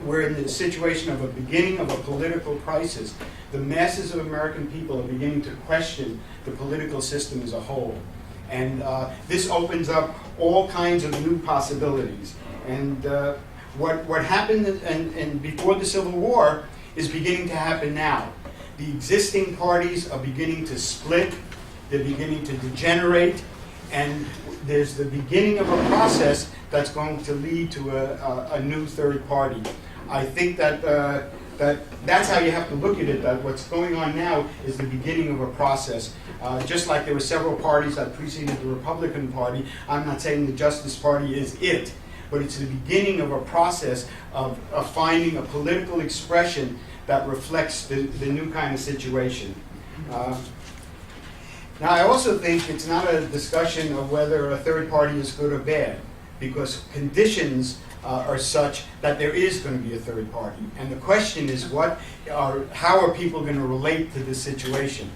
Speaker 7: we're in the situation of a beginning of a political crisis. The masses of American people are beginning to question the political system as a whole. And this opens up all kinds of new possibilities. And what happened and before the Civil War is beginning to happen now. The existing parties are beginning to split, they're beginning to degenerate, and there's the beginning of a process that's going to lead to a new third party. I think that's how you have to look at it, that what's going on now is the beginning of a process. Just like there were several parties that preceded the Republican Party, I'm not saying the Justice Party is it, but it's the beginning of a process of finding a political expression that reflects the new kind of situation. Now, I also think it's not a discussion of whether a third party is good or bad, because conditions are such that there is going to be a third party. And the question is, how are people going to relate to this situation?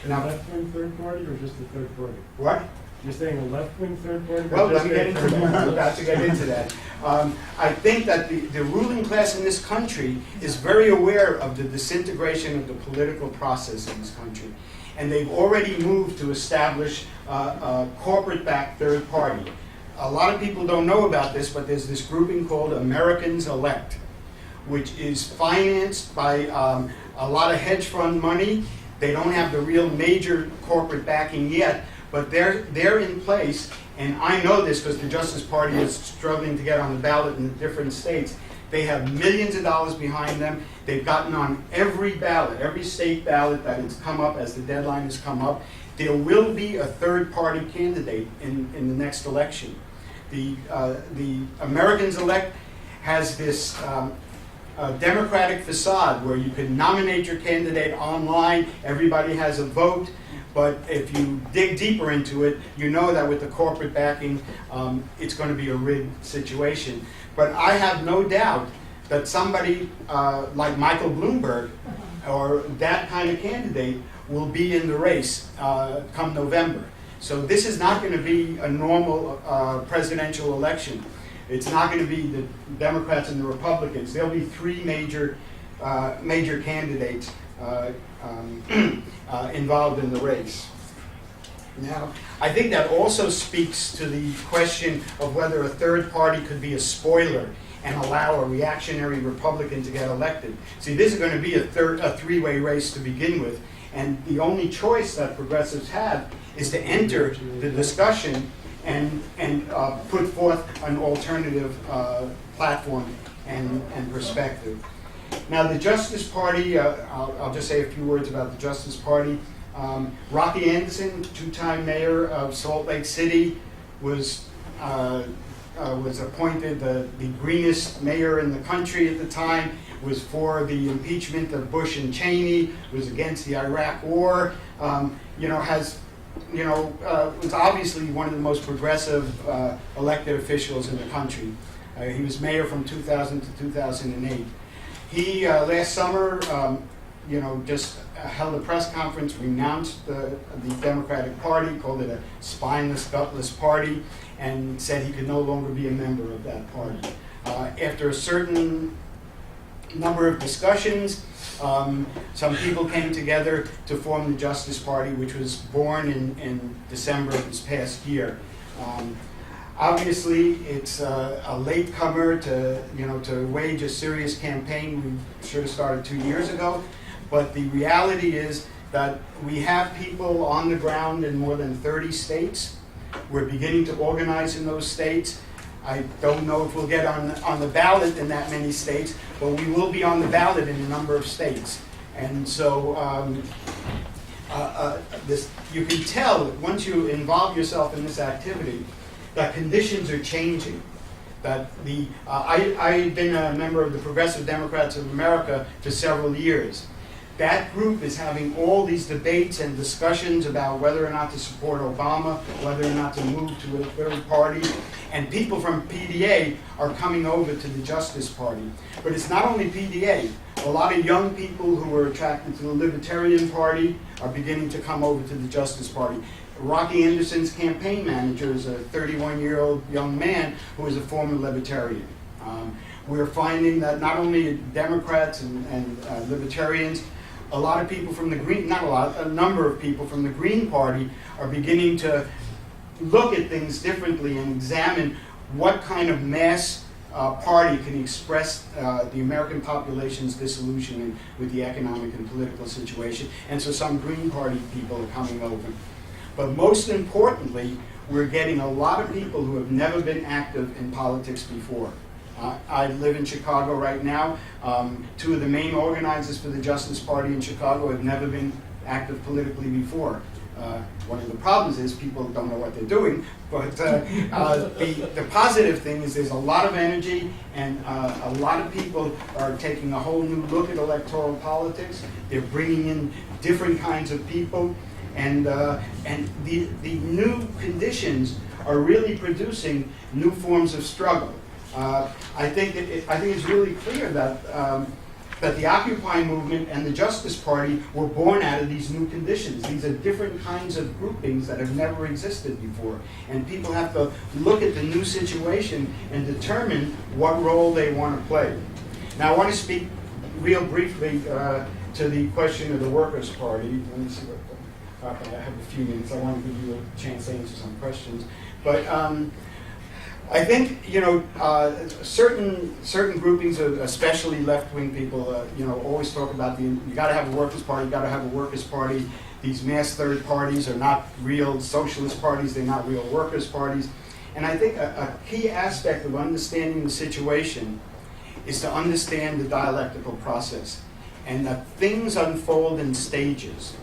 Speaker 4: Now, left-wing third party or just the third party?
Speaker 7: What?
Speaker 4: You're saying a left-wing third party?
Speaker 7: Well, let me get into that. I'm about to get into that. I think that the ruling class in this country is very aware of the disintegration of the political process in this country. And they've already moved to establish a corporate-backed third party. A lot of people don't know about this, but there's this grouping called Americans Elect, which is financed by a lot of hedge fund money. They don't have the real major corporate backing yet, but they're in place. And I know this because the Justice Party is struggling to get on the ballot in the different states. They have millions of dollars behind them. They've gotten on every ballot, every state ballot that has come up as the deadline has come up. There will be a third-party candidate in the next election. The Americans Elect has this democratic facade where you can nominate your candidate online, everybody has a vote, but if you dig deeper into it, you know that with the corporate backing, it's going to be a rigged situation. But I have no doubt that somebody like Michael Bloomberg or that kind of candidate will be in the race come November. So this is not going to be a normal presidential election. It's not going to be the Democrats and the Republicans. There'll be three major candidates involved in the race. Now, I think that also speaks to the question of whether a third party could be a spoiler and allow a reactionary Republican to get elected. See, this is going to be a three-way race to begin with, and the only choice that progressives have is to enter the discussion and put forth an alternative platform and perspective. Now, the Justice Party, I'll just say a few words about the Justice Party. Rocky Anderson, two-time mayor of Salt Lake City, was appointed the greenest mayor in the country at the time, was for the impeachment of Bush and Cheney, was against the Iraq War, was obviously one of the most progressive elected officials in the country. He was mayor from 2000 to 2008. He, last summer, just held a press conference, renounced the Democratic Party, called it a spineless, gutless party, and said he could no longer be a member of that party. After a certain number of discussions, some people came together to form the Justice Party, which was born in December of this past year. Obviously, it's a latecomer to wage a serious campaign. We should have started 2 years ago. But the reality is that we have people on the ground in more than 30 states. We're beginning to organize in those states. I don't know if we'll get on the ballot in that many states, but we will be on the ballot in a number of states. And so you can tell that once you involve yourself in this activity, that conditions are changing. That I've been a member of the Progressive Democrats of America for several years. That group is having all these debates and discussions about whether or not to support Obama, whether or not to move to a third party. And people from PDA are coming over to the Justice Party. But it's not only PDA. A lot of young people who were attracted to the Libertarian Party are beginning to come over to the Justice Party. Rocky Anderson's campaign manager is a 31-year-old young man who is a former Libertarian. We're finding that not only Democrats and Libertarians, a lot of people from the Green, not a lot, a number of people from the Green Party are beginning to look at things differently and examine what kind of mass party can express the American population's disillusionment with the economic and political situation. And so some Green Party people are coming over. But most importantly, we're getting a lot of people who have never been active in politics before. I live in Chicago right now. Two of the main organizers for the Justice Party in Chicago have never been active politically before. One of the problems is people don't know what they're doing, but the positive thing is there's a lot of energy, and a lot of people are taking a whole new look at electoral politics. They're bringing in different kinds of people, and the new conditions are really producing new forms of struggle. I think it's really clear that the Occupy movement and the Justice Party were born out of these new conditions. These are different kinds of groupings that have never existed before. And people have to look at the new situation and determine what role they want to play. Now, I want to speak real briefly to the question of the Workers' Party. Let me see what I have a few minutes. I want to give you a chance to answer some questions. But I think certain groupings, especially left-wing people, always talk about you got to have a Workers' Party. You got to have a Workers' Party. These mass third parties are not real socialist parties. They're not real workers' parties. And I think a key aspect of understanding the situation is to understand the dialectical process, and that things unfold in stages,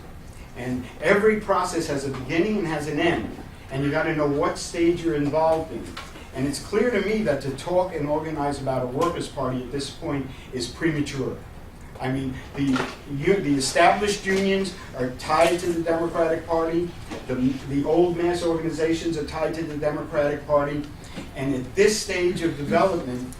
Speaker 7: and every process has a beginning and has an end, and you got to know what stage you're involved in. And it's clear to me that to talk and organize about a Workers' Party at this point is premature. I mean, the established unions are tied to the Democratic Party. The old mass organizations are tied to the Democratic Party. And at this stage of development,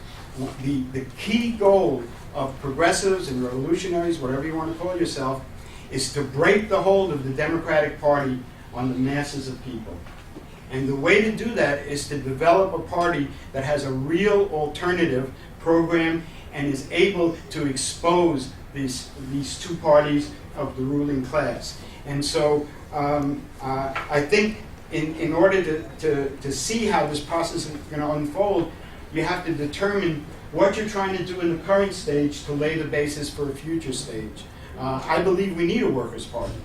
Speaker 7: the key goal of progressives and revolutionaries, whatever you want to call yourself, is to break the hold of the Democratic Party on the masses of people. And the way to do that is to develop a party that has a real alternative program and is able to expose these two parties of the ruling class. And so I think in order to see how this process is going to unfold, you have to determine what you're trying to do in the current stage to lay the basis for a future stage. I believe we need a Workers' Party.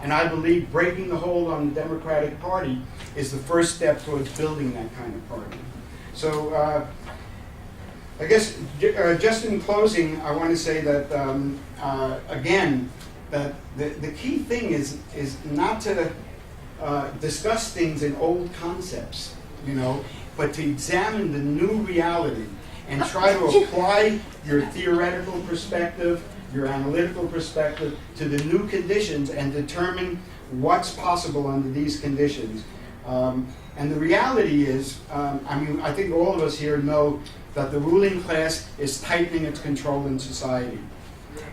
Speaker 7: And I believe breaking the hold on the Democratic Party is the first step towards building that kind of party. So I guess just in closing, I want to say that, again, that the key thing is not to discuss things in old concepts, but to examine the new reality and try to apply your theoretical perspective, your analytical perspective to the new conditions and determine what's possible under these conditions. And the reality is, I think all of us here know that the ruling class is tightening its control in society.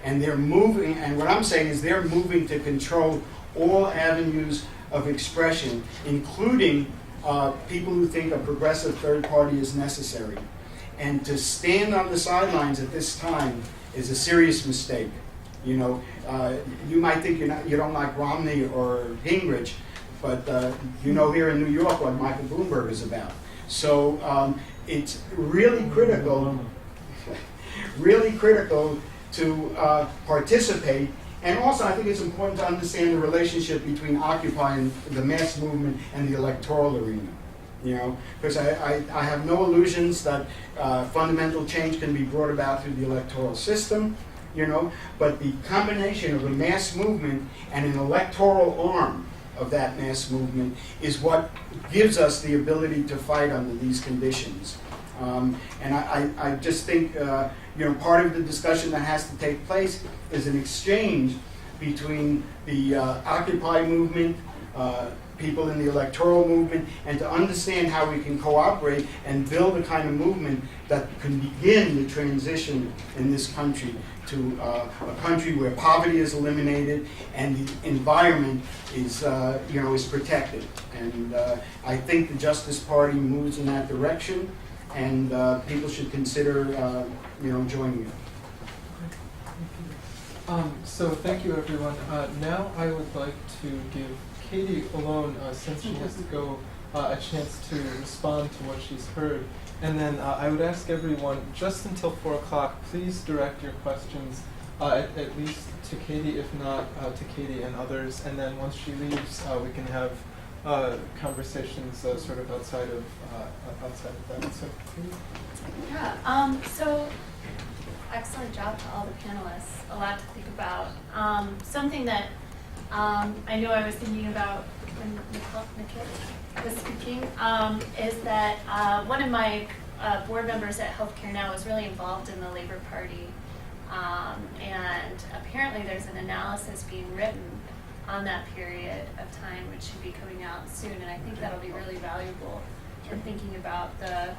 Speaker 7: And they're moving, and what I'm saying is they're moving to control all avenues of expression, including people who think a progressive third party is necessary. And to stand on the sidelines at this time is a serious mistake. You might think you don't like Romney or Gingrich, but here in New York what Michael Bloomberg is about. So it's really critical to participate. And also I think it's important to understand the relationship between Occupy and the mass movement and the electoral arena. Because I have no illusions that fundamental change can be brought about through the electoral system, but the combination of a mass movement and an electoral arm of that mass movement is what gives us the ability to fight under these conditions. And I just think, part of the discussion that has to take place is an exchange between the Occupy movement, people in the electoral movement, and to understand how we can cooperate and build a kind of movement that can begin the transition in this country to a country where poverty is eliminated and the environment is protected. And I think the Justice Party moves in that direction, and people should consider joining it.
Speaker 1: So thank you, everyone. Now I would like to give Katie alone, since she has to go, a chance to respond to what she's heard. And then I would ask everyone, just until 4 o'clock, please direct your questions at least to Katie, if not to Katie and others. And then once she leaves, we can have conversations sort of outside of that. So, Katie?
Speaker 2: Yeah, so excellent job to all the panelists. A lot to think about. Something that I know I was thinking about when Nikhil was speaking is that one of my board members at Healthcare Now is really involved in the Labor Party. And apparently there's an analysis being written on that period of time, which should be coming out soon. And I think that'll be really valuable for thinking about the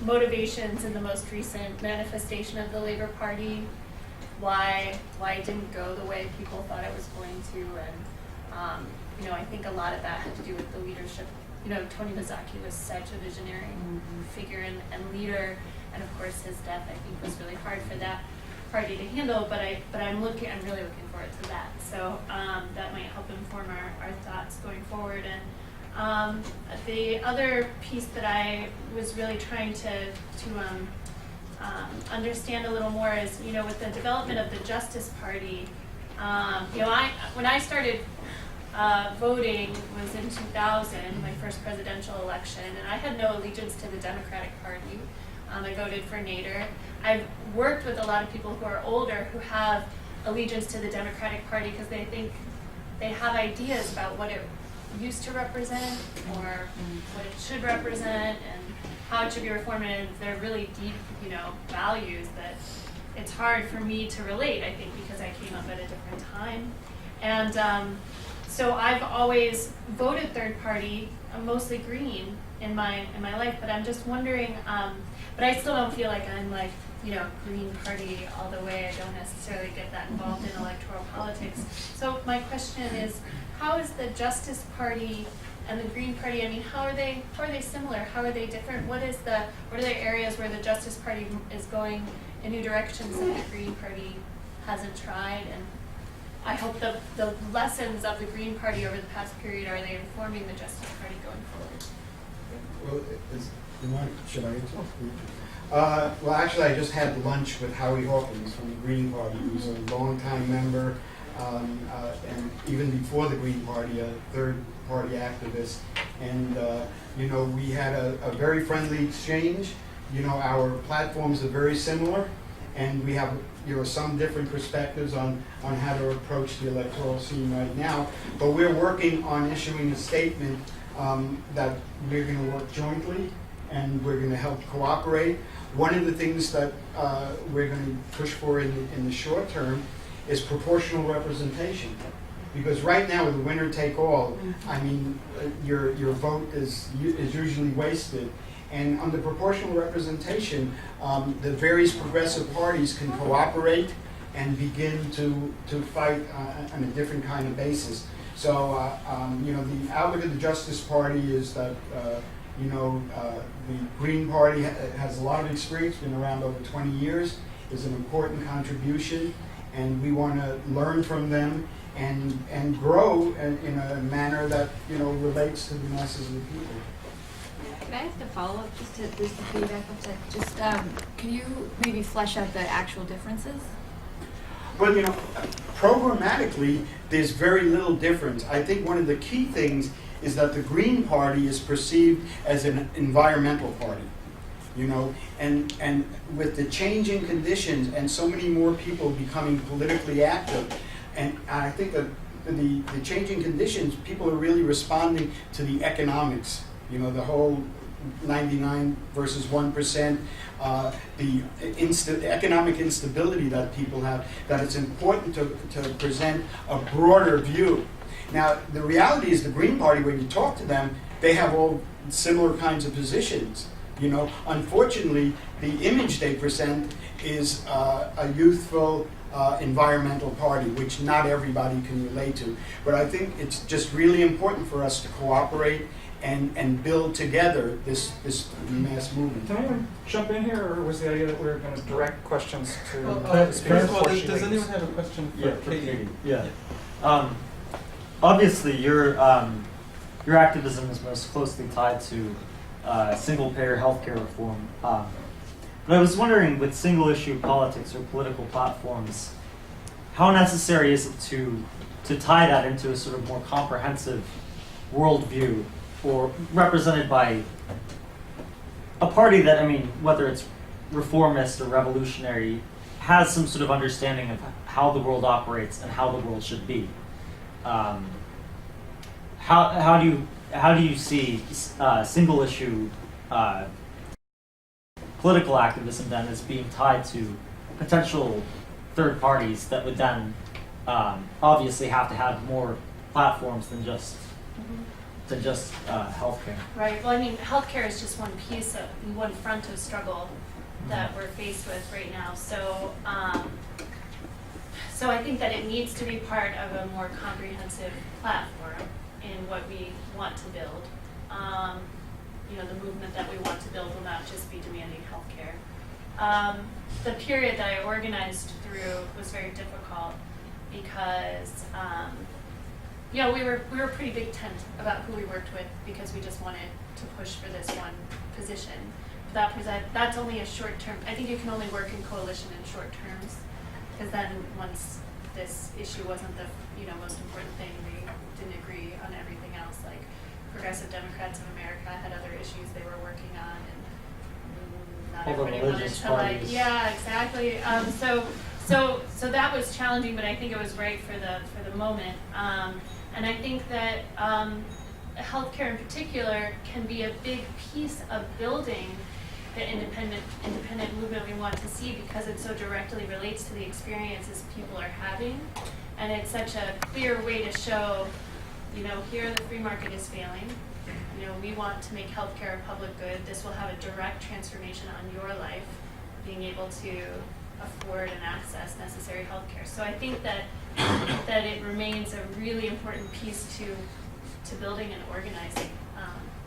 Speaker 2: motivations in the most recent manifestation of the Labor Party, why it didn't go the way people thought it was going to, and I think a lot of that had to do with the leadership. Tony Mazzocchi was such a visionary figure and leader, and of course his death I think was really hard for that party to handle. But I'm really looking forward to that. So that might help inform our thoughts going forward. And the other piece that I was really trying to understand a little more is, with the development of the Justice Party, when I started voting was in 2000, my first presidential election, and I had no allegiance to the Democratic Party. I voted for Nader. I've worked with a lot of people who are older who have allegiance to the Democratic Party because they think they have ideas about what it used to represent or what it should represent and how it should be reformed, and they're really deep, values that it's hard for me to relate, I think, because I came up at a different time. And so I've always voted third party, mostly green in my life, but I'm just wondering, but I still don't feel like I'm like, Green Party all the way. I don't necessarily get that involved in electoral politics. So my question is, how is the Justice Party and the Green Party, how are they similar? How are they different? What are the areas where the Justice Party is going in new directions that the Green Party hasn't tried? And I hope the lessons of the Green Party over the past period, are they informing the Justice Party going forward?
Speaker 7: Well, should I answer? Well, actually, I just had lunch with Howie Hawkins from the Green Party, who's a longtime member. and even before the Green Party, a third-party activist. And you know, we had a very friendly exchange. You know, our platforms are very similar, and we have, you know, some different perspectives on how to approach the electoral scene right now. But we're working on issuing a statement that we're going to work jointly, and we're going to help cooperate. One of the things that we're going to push for in the short term is proportional representation. Because right now, with the winner take all, I mean, your vote is usually wasted. And under proportional representation, the various progressive parties can cooperate and begin to fight on a different kind of basis. So, you know, the outlook of the Justice Party is that, you know, the Green Party has a lot of experience, been around over 20 years, is an important contribution, and we want to learn from them and grow in a manner that, you know, relates to the masses of the people.
Speaker 8: Can I ask a follow-up just to boost the feedback a sec? Just, can you maybe flesh out the actual differences?
Speaker 7: Well, you know, programmatically, there's very little difference. I think one of the key things is that the Green Party is perceived as an environmental party, you know, and with the changing conditions and so many more people becoming politically active, and I think that the changing conditions, people are really responding to the economics, you know, the whole 99 versus 1%, the economic instability that people have, that it's important to present a broader view. Now, the reality is the Green Party, when you talk to them, they have all similar kinds of positions. You know, unfortunately, the image they present is a youthful, environmental party, which not everybody can relate to. But I think it's just really important for us to cooperate and build together this mass movement.
Speaker 6: Can anyone jump in here, or was the idea that we were going to direct questions to
Speaker 1: Well,
Speaker 6: speakers
Speaker 1: first of all,
Speaker 6: before she
Speaker 1: does
Speaker 6: leaves?
Speaker 1: anyone have a question for Katie?
Speaker 9: Yeah. Obviously, your activism is most closely tied to single-payer healthcare reform. But I was wondering, with single-issue politics or political platforms, how necessary is it to tie that into a sort of more comprehensive worldview, or represented by a party that, I mean, whether it's reformist or revolutionary, has some sort of understanding of how the world operates and how the world should be. How do you see single issue political activism then as being tied to potential third parties that would then obviously have to have more platforms than just healthcare?
Speaker 2: Right. Well, I mean, healthcare is just one piece of one front of struggle that we're faced with right now. So, so I think that it needs to be part of a more comprehensive platform in what we want to build. You know, the movement that we want to build will not just be demanding healthcare. The period that I organized through was very difficult because. You know, we were a pretty big tent about who we worked with because we just wanted to push for this one position. But that's only a short term. I think you can only work in coalition in short terms, because then once this issue wasn't the most important thing, we didn't agree on everything else. Like Progressive Democrats of America had other issues they were working on, and not
Speaker 9: all
Speaker 2: everybody
Speaker 9: the
Speaker 2: wanted
Speaker 9: religious
Speaker 2: to
Speaker 9: parties.
Speaker 2: yeah, exactly. So that was challenging, but I think it was right for the moment. And I think that healthcare in particular can be a big piece of building the independent movement we want to see, because it so directly relates to the experiences people are having. And it's such a clear way to show, you know, here the free market is failing. You know, we want to make healthcare a public good. This will have a direct transformation on your life, being able to afford and access necessary healthcare. So I think that it remains a really important piece to building and organizing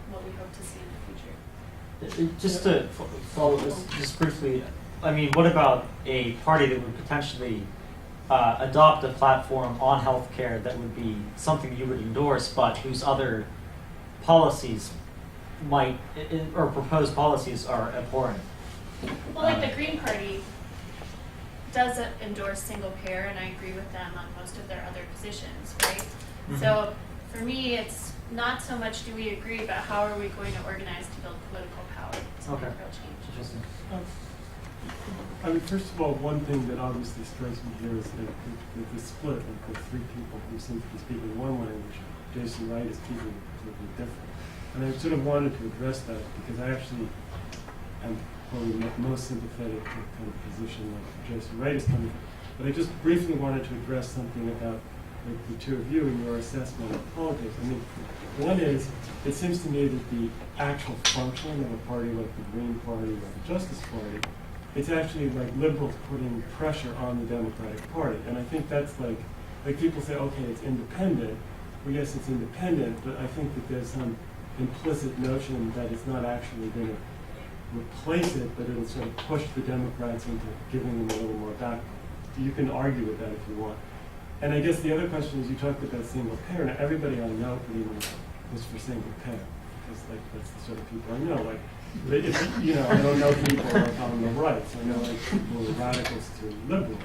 Speaker 2: what we hope to see in the future.
Speaker 9: Just to follow this just briefly, I mean, what about a party that would potentially adopt a platform on healthcare that would be something you would endorse, but whose other policies might, or proposed policies, are abhorrent?
Speaker 2: Well, like the Green Party, does endorse single payer, and I agree with them on most of their other positions, right? So for me, it's not so much do we agree, but how are we going to organize to build political power to make real change.
Speaker 9: Interesting.
Speaker 4: I mean, first of all, one thing that obviously strikes me here is the split of the three people who seem to be speaking one language. Jason Wright is speaking completely different. And I sort of wanted to address that because I actually am probably most sympathetic to the kind of position like Jason Wright is coming from. But I just briefly wanted to address something about like, the two of you and your assessment of politics. I mean, one is, it seems to me that the actual function of a party like the Green Party or the Justice Party, it's actually like liberals putting pressure on the Democratic Party. And I think that's like people say, okay, it's independent. Well, yes, it's independent, but I think that there's some implicit notion that it's not actually going to replace it, but it'll sort of push the Democrats into giving them a little more back. You can argue with that if you want. And I guess the other question is, you talked about single payer. Now, everybody I know pretty much was for single payer, because like that's the sort of people I know. Like, if, you know, I don't know people like on the right. So I know like people who are radicals to liberals.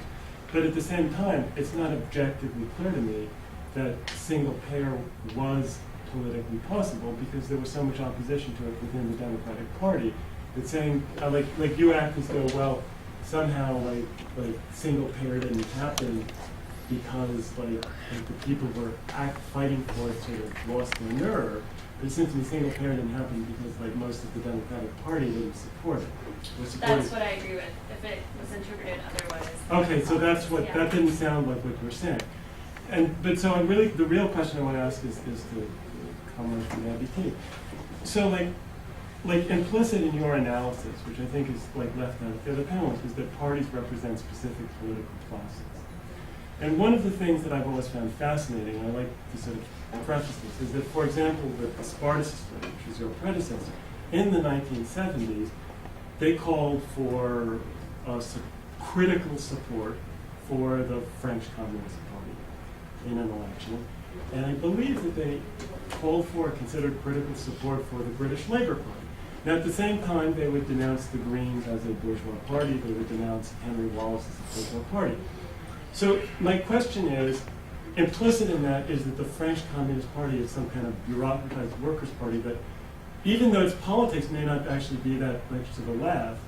Speaker 4: But at the same time, it's not objectively clear to me that single payer was politically possible because there was so much opposition to it within the Democratic Party. That saying like you act as though, well, somehow like single payer didn't happen because like the people were fighting for it sort of lost their nerve. But simply single payer didn't happen because like most of the Democratic Party didn't support it.
Speaker 2: That's what I agree with. If it was interpreted otherwise.
Speaker 4: Okay, so that's what that didn't sound like what you're saying. But so I'm really the real question I want to ask is to comment from the ABT. So like implicit in your analysis, which I think is like left out of the other panelists, is that parties represent specific political classes. And one of the things that I've always found fascinating, and I like to sort of preface this, is that, for example, with the Spartacist Party, which was your predecessor, in the 1970s, they called for critical support for the French Communist Party in an election. And I believe that they called for, considered critical support for the British Labour Party. Now, at the same time, they would denounce the Greens as a bourgeois party. They would denounce Henry Wallace as a bourgeois party. So my question is, implicit in that is that the French Communist Party is some kind of bureaucratized workers' party that, even though its politics may not actually be that much to the left,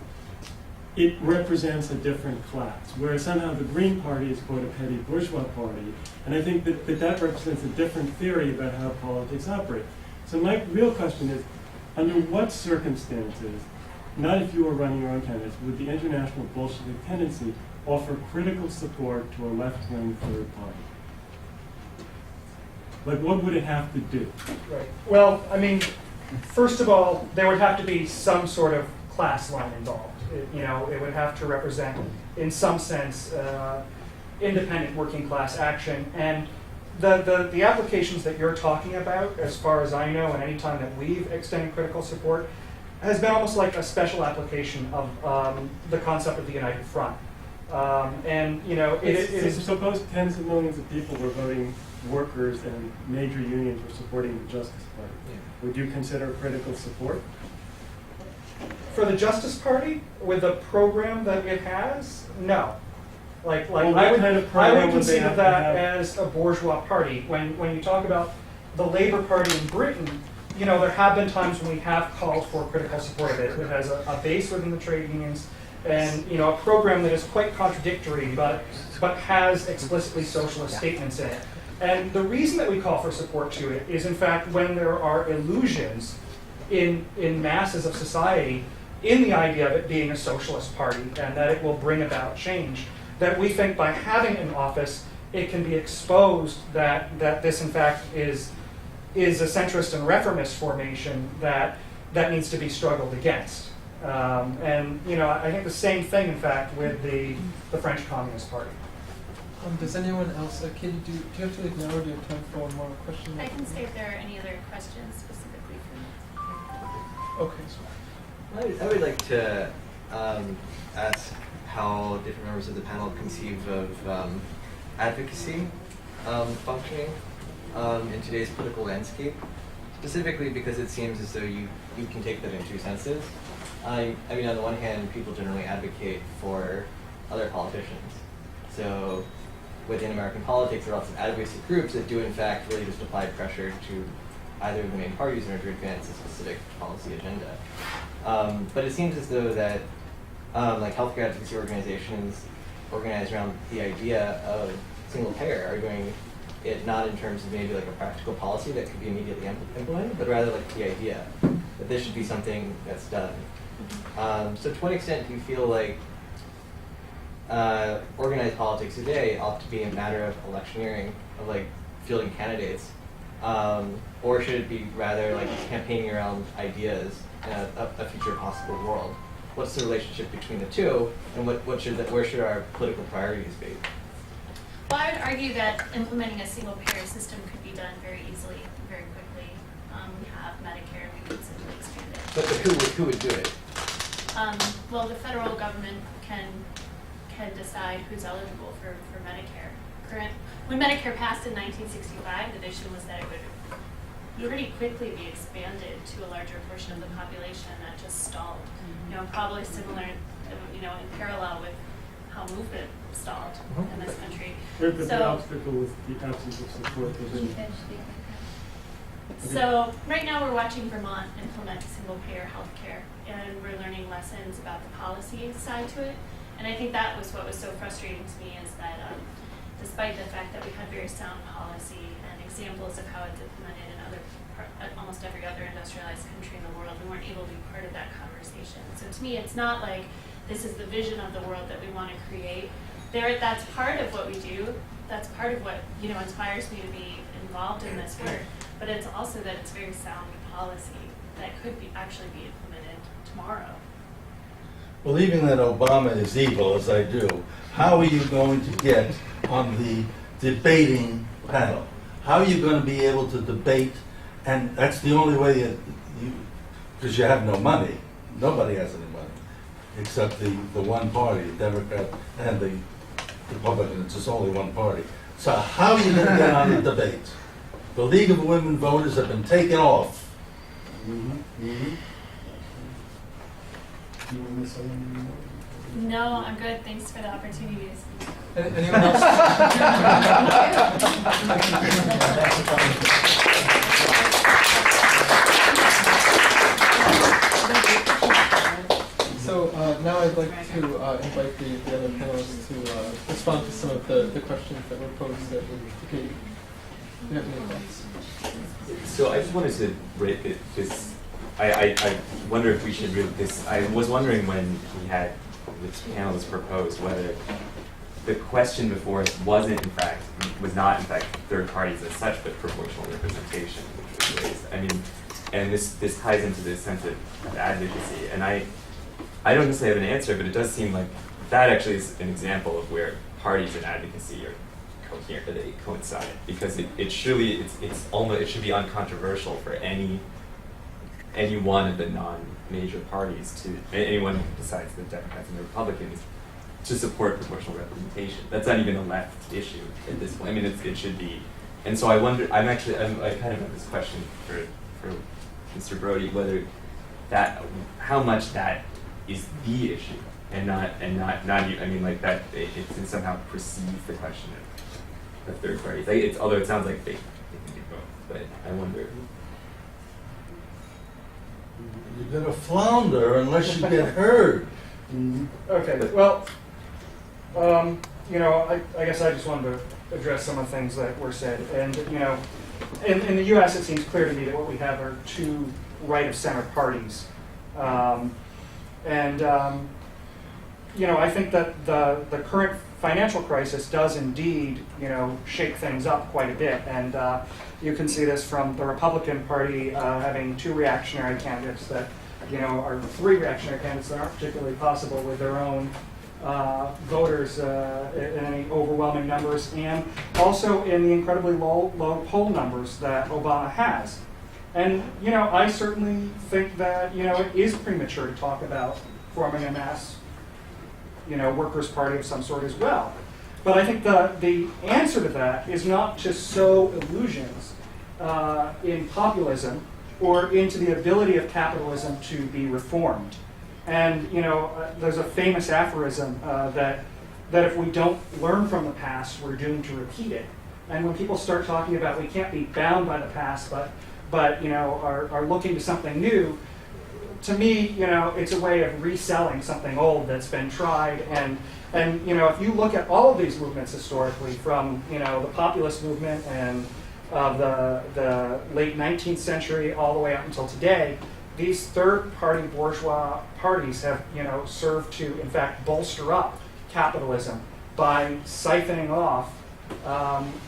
Speaker 4: it represents a different class, whereas somehow the Green Party is, quote, a petty bourgeois party. And I think that represents a different theory about how politics operate. So my real question is, under what circumstances, not if you were running your own candidates, would the international Bolshevik tendency offer critical support to a left-wing third party? Like, what would it have to do?
Speaker 6: Right. Well, I mean, first of all, there would have to be some sort of class line involved. It would have to represent, in some sense, independent working class action. And the applications that you're talking about, as far as I know, and any time that we've extended critical support, has been almost like a special application of the concept of the United Front.
Speaker 4: Suppose tens of millions of people were voting, workers and major unions were supporting the Justice Party. Yeah. Would you consider critical support?
Speaker 6: For the Justice Party, with the program that it has, no. I would consider that as a bourgeois party. When you talk about the Labour Party in Britain, there have been times when we have called for critical support of it. It has a base within the trade unions, and a program that is quite contradictory, but has explicitly socialist statements in it. And the reason that we call for support to it is, in fact, when there are illusions in masses of society in the idea of it being a socialist party and that it will bring about change, that we think by having it in office, it can be exposed that this, in fact, is a centrist and reformist formation that needs to be struggled against. I think the same thing, in fact, with the French Communist Party.
Speaker 1: Does anyone else, Katie, do you have to leave now, or do you have time for one more question?
Speaker 2: I can stay if there are any other questions specifically for me.
Speaker 1: Okay.
Speaker 3: I would like to ask how different members of the panel conceive of advocacy functioning in today's political landscape, specifically because it seems as though you can take that in two senses. I mean, on the one hand, people generally advocate for other politicians. So within American politics, there are lots of advocacy groups that do in fact really just apply pressure to either of the main parties in order to advance a specific policy agenda. But it seems as though that like healthcare advocacy organizations organized around the idea of single payer are doing it not in terms of maybe like a practical policy that could be immediately implemented, but rather like the idea that this should be something that's done. So to what extent do you feel like organized politics today ought to be a matter of electioneering, of like fielding candidates, or should it be rather like campaigning around ideas in a future possible world? What's the relationship between the two, and where should our political priorities be?
Speaker 2: Well, I would argue that implementing a single-payer system could be done very easily, very quickly. We have Medicare, we could simply expand it.
Speaker 3: But who would do it?
Speaker 2: Well, the federal government can decide who's eligible for Medicare. When Medicare passed in 1965, the vision was that it would pretty quickly be expanded to a larger portion of the population, and that just stalled. You know, probably similar, in parallel with how movement stalled in this country.
Speaker 4: But the
Speaker 2: So,
Speaker 4: obstacle was the absence of support within.
Speaker 2: so right now we're watching Vermont implement single-payer healthcare, and we're learning lessons about the policy side to it. And I think that was what was so frustrating to me, is that despite the fact that we had very sound policy and examples of how it's implemented in almost every other industrialized country in the world, we weren't able to be part of that conversation. So to me, it's not like this is the vision of the world that we want to create. That's part of what we do. That's part of what inspires me to be involved in this work. But it's also that it's very sound policy that could actually be implemented tomorrow.
Speaker 10: Believing that Obama is evil, as I do, how are you going to get on the debating panel? How are you going to be able to debate? And that's the only way because you have no money. Nobody has any money, except the one party, the Democrat and the Republican. It's just only one party. So how are you going to get on the debate? The League of Women Voters have been taken off.
Speaker 7: You want to say anything more?
Speaker 2: No, I'm good. Thanks for the opportunity to speak.
Speaker 1: Anyone else? So now I'd like to invite the other panelists to respond to some of the questions that were posed at Katie. Do you have any thoughts?
Speaker 5: So I just wanted to rate this. I wonder if we should read this. I was wondering when we had this panel was proposed whether the question before us was not in fact third parties as such, but proportional representation, which was raised. I mean, and this ties into this sense of advocacy. And I don't necessarily have an answer, but it does seem like that actually is an example of where parties and advocacy are coherent, they coincide, because it should be uncontroversial for any one of the non-major parties anyone who decides the Democrats and the Republicans to support proportional representation. That's not even a left issue at this point. I mean, it should be. And so I wonder. I kind of have this question for Mr. Brody, whether how much that is the issue and not you. I mean, like that it somehow precedes the question of third parties. Although it sounds like they can do both, but I wonder.
Speaker 10: You're going to flounder unless you get heard.
Speaker 6: Okay, well, I guess I just wanted to address some of the things that were said. And, in the U.S., it seems clear to me that what we have are two right-of-center parties. I think that the current financial crisis does indeed, shake things up quite a bit. And you can see this from the Republican Party having two reactionary candidates that, are three reactionary candidates that aren't particularly possible with their own voters in any overwhelming numbers, and also in the incredibly low poll numbers that Obama has. And, I certainly think that, it is premature to talk about forming a mass, workers' party of some sort as well. But I think the answer to that is not to sow illusions in populism or into the ability of capitalism to be reformed. And, there's a famous aphorism that that if we don't learn from the past, we're doomed to repeat it. And when people start talking about we can't be bound by the past, but you know, are looking to something new, to me, you know, it's a way of reselling something old that's been tried. And you know, if you look at all of these movements historically, from you know the populist movement and the late 19th century all the way up until today, these third-party bourgeois parties have you know served to, in fact, bolster up capitalism by siphoning off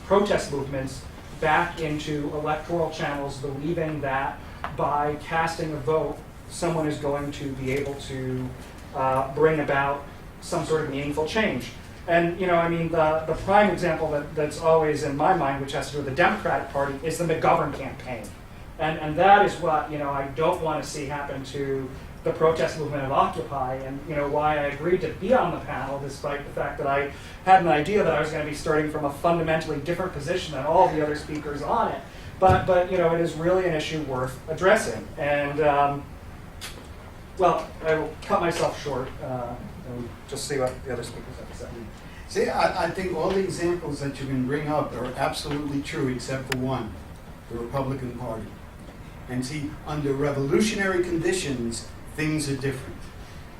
Speaker 6: protest movements back into electoral channels, believing that by casting a vote, someone is going to be able to bring about some sort of meaningful change. And you know, I mean, the prime example that's always in my mind, which has to do with the Democratic Party, is the McGovern campaign. And that is what you know I don't want to see happen to the protest movement of Occupy, and you know why I agreed to be on the panel, despite the fact that I had an idea that I was going to be starting from a fundamentally different position than all the other speakers on it. But you know, it is really an issue worth addressing. And well, I will cut myself short and just see what the other speakers have to say.
Speaker 7: See, I think all the examples that you can bring up are absolutely true, except for one, the Republican Party. And see, under revolutionary conditions, things are different.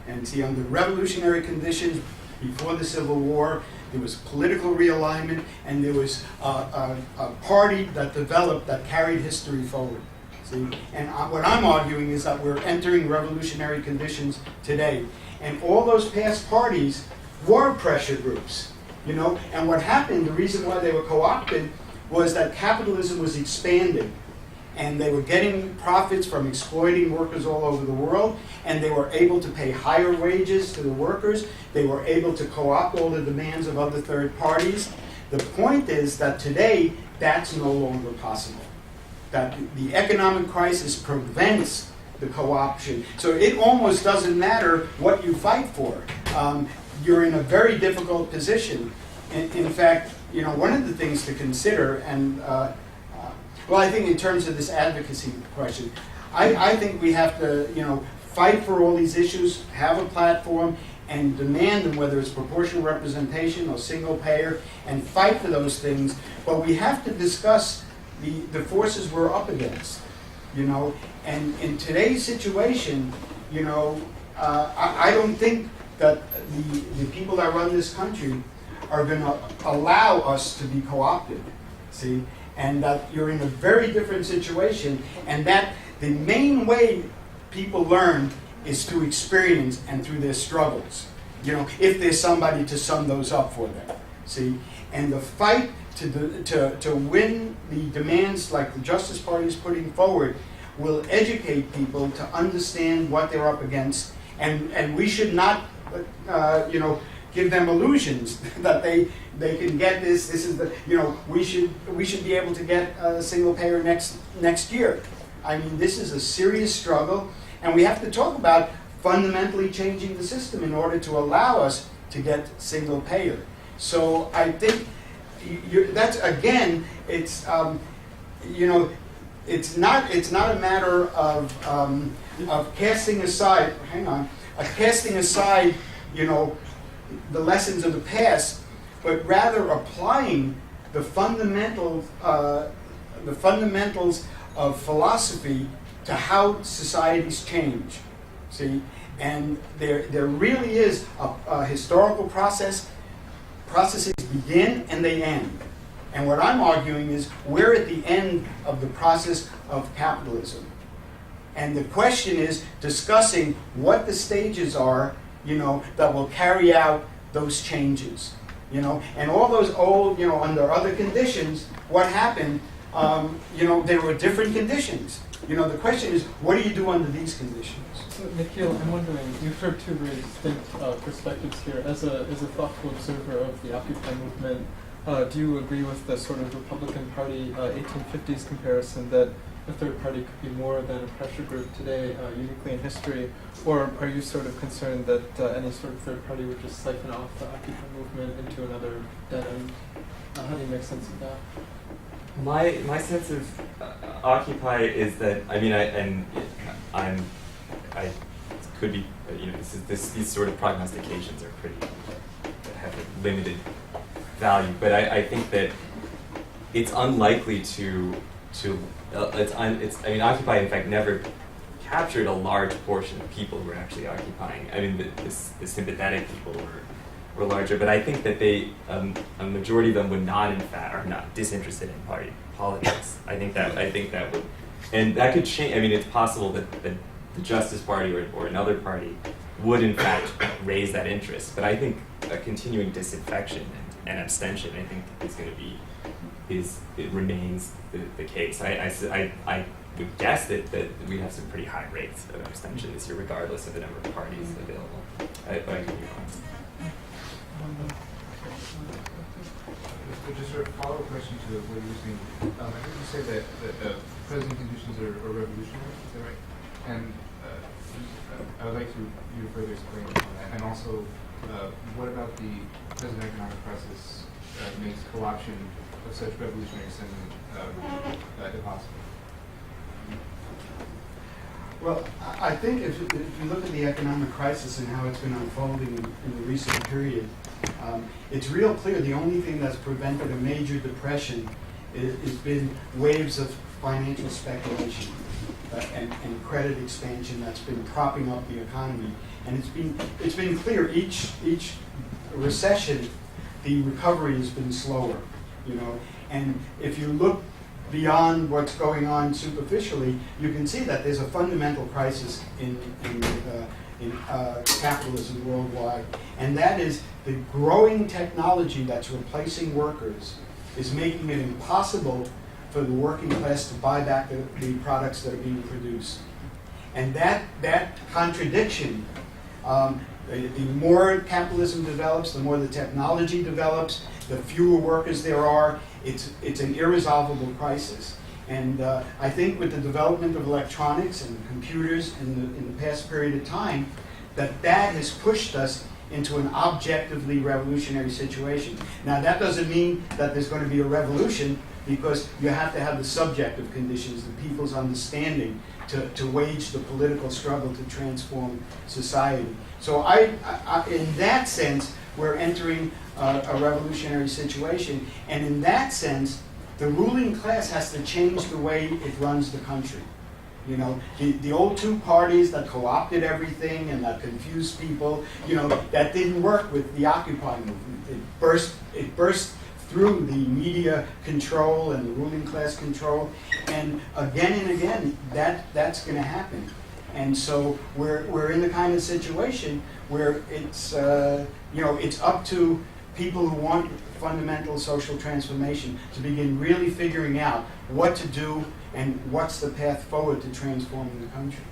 Speaker 7: And see, under revolutionary conditions, before the Civil War, there was political realignment, and there was a party that developed that carried history forward. See, and what I'm arguing is that we're entering revolutionary conditions today, and all those past parties were pressure groups, you know. And what happened, the reason why they were co-opted, was that capitalism was expanding. And they were getting profits from exploiting workers all over the world, and they were able to pay higher wages to the workers. They were able to co-opt all the demands of other third parties. The point is that today, that's no longer possible. That the economic crisis prevents the co-option. So it almost doesn't matter what you fight for. You're in a very difficult position. In fact, you know, one of the things to consider, and well, I think in terms of this advocacy question, I think we have to, you know, fight for all these issues, have a platform, and demand them, whether it's proportional representation or single payer, and fight for those things. But we have to discuss the forces we're up against, you know. And in today's situation, you know, I don't think that the people that run this country are going to allow us to be co-opted, see? And that you're in a very different situation, and that the main way people learn is through experience and through their struggles. You know, if there's somebody to sum those up for them, see? And the fight to win the demands like the Justice Party is putting forward will educate people to understand what they're up against, and we should not, you know, give them illusions that they can get this. This is the, you know, we should be able to get a single payer next year. I mean, this is a serious struggle, and we have to talk about fundamentally changing the system in order to allow us to get single payer. So I think that's, again, it's you know, it's not a matter of casting aside. Hang on, casting aside, you know, the lessons of the past, but rather applying the fundamentals of philosophy to how societies change. See, and there really is a historical process. Processes begin and they end. And what I'm arguing is we're at the end of the process of capitalism. And the question is discussing what the stages are, you know, that will carry out those changes, you know. And all those old, you know, under other conditions, what happened, you know, there were different conditions. You know, the question is, what do you do under these conditions?
Speaker 1: So, Nikhil, I'm wondering, you've heard two very distinct perspectives here. As a thoughtful observer of the Occupy movement, do you agree with the sort of Republican Party 1850s comparison that a third party could be more than a pressure group today, uniquely in history? Or are you sort of concerned that any sort of third party would just siphon off the Occupy movement into another dead end? How do you make sense of that?
Speaker 5: My sense of Occupy is that, I mean, I could be, you know, these sort of prognostications are pretty have a limited value. But I think that it's unlikely I mean, Occupy in fact never captured a large portion of people who were actually occupying. I mean, the sympathetic people were larger, but I think that a majority of them would not, in fact, are not disinterested in party politics. I think that would, and that could change. I mean, it's possible that the Justice Party or another party would in fact raise that interest. But I think a continuing disaffection and abstention, I think, is going to be. It remains the case. I would guess that we have some pretty high rates of abstention this year, regardless of the number of parties available. But I could be wrong.
Speaker 11: Just a follow-up question to what you were saying. I heard you say that present conditions are revolutionary. Is that right? And I would like you to further explain on that. And also, what about the present economic crisis makes co-option of such revolutionary sentiment impossible?
Speaker 7: Well, I think if you look at the economic crisis and how it's been unfolding in the recent period, it's real clear the only thing that's prevented a major depression has been waves of financial speculation and credit expansion that's been propping up the economy. And it's been clear each recession, the recovery has been slower. And if you look beyond what's going on superficially, you can see that there's a fundamental crisis in capitalism worldwide, and that is the growing technology that's replacing workers is making it impossible for the working class to buy back the products that are being produced. And that contradiction, the more capitalism develops, the more the technology develops, the fewer workers there are. It's an irresolvable crisis. And I think with the development of electronics and computers in the past period of time, that has pushed us into an objectively revolutionary situation. Now, that doesn't mean that there's going to be a revolution, because you have to have the subjective conditions, the people's understanding, to wage the political struggle to transform society. So in that sense, we're entering a revolutionary situation. And in that sense, the ruling class has to change the way it runs the country. The old two parties that co-opted everything and that confused people, that didn't work with the Occupy movement. It burst through the media control and the ruling class control, and again, that's going to happen. And so we're in the kind of situation where it's up to people who want fundamental social transformation to begin really figuring out what to do and what's the path forward to transforming the country.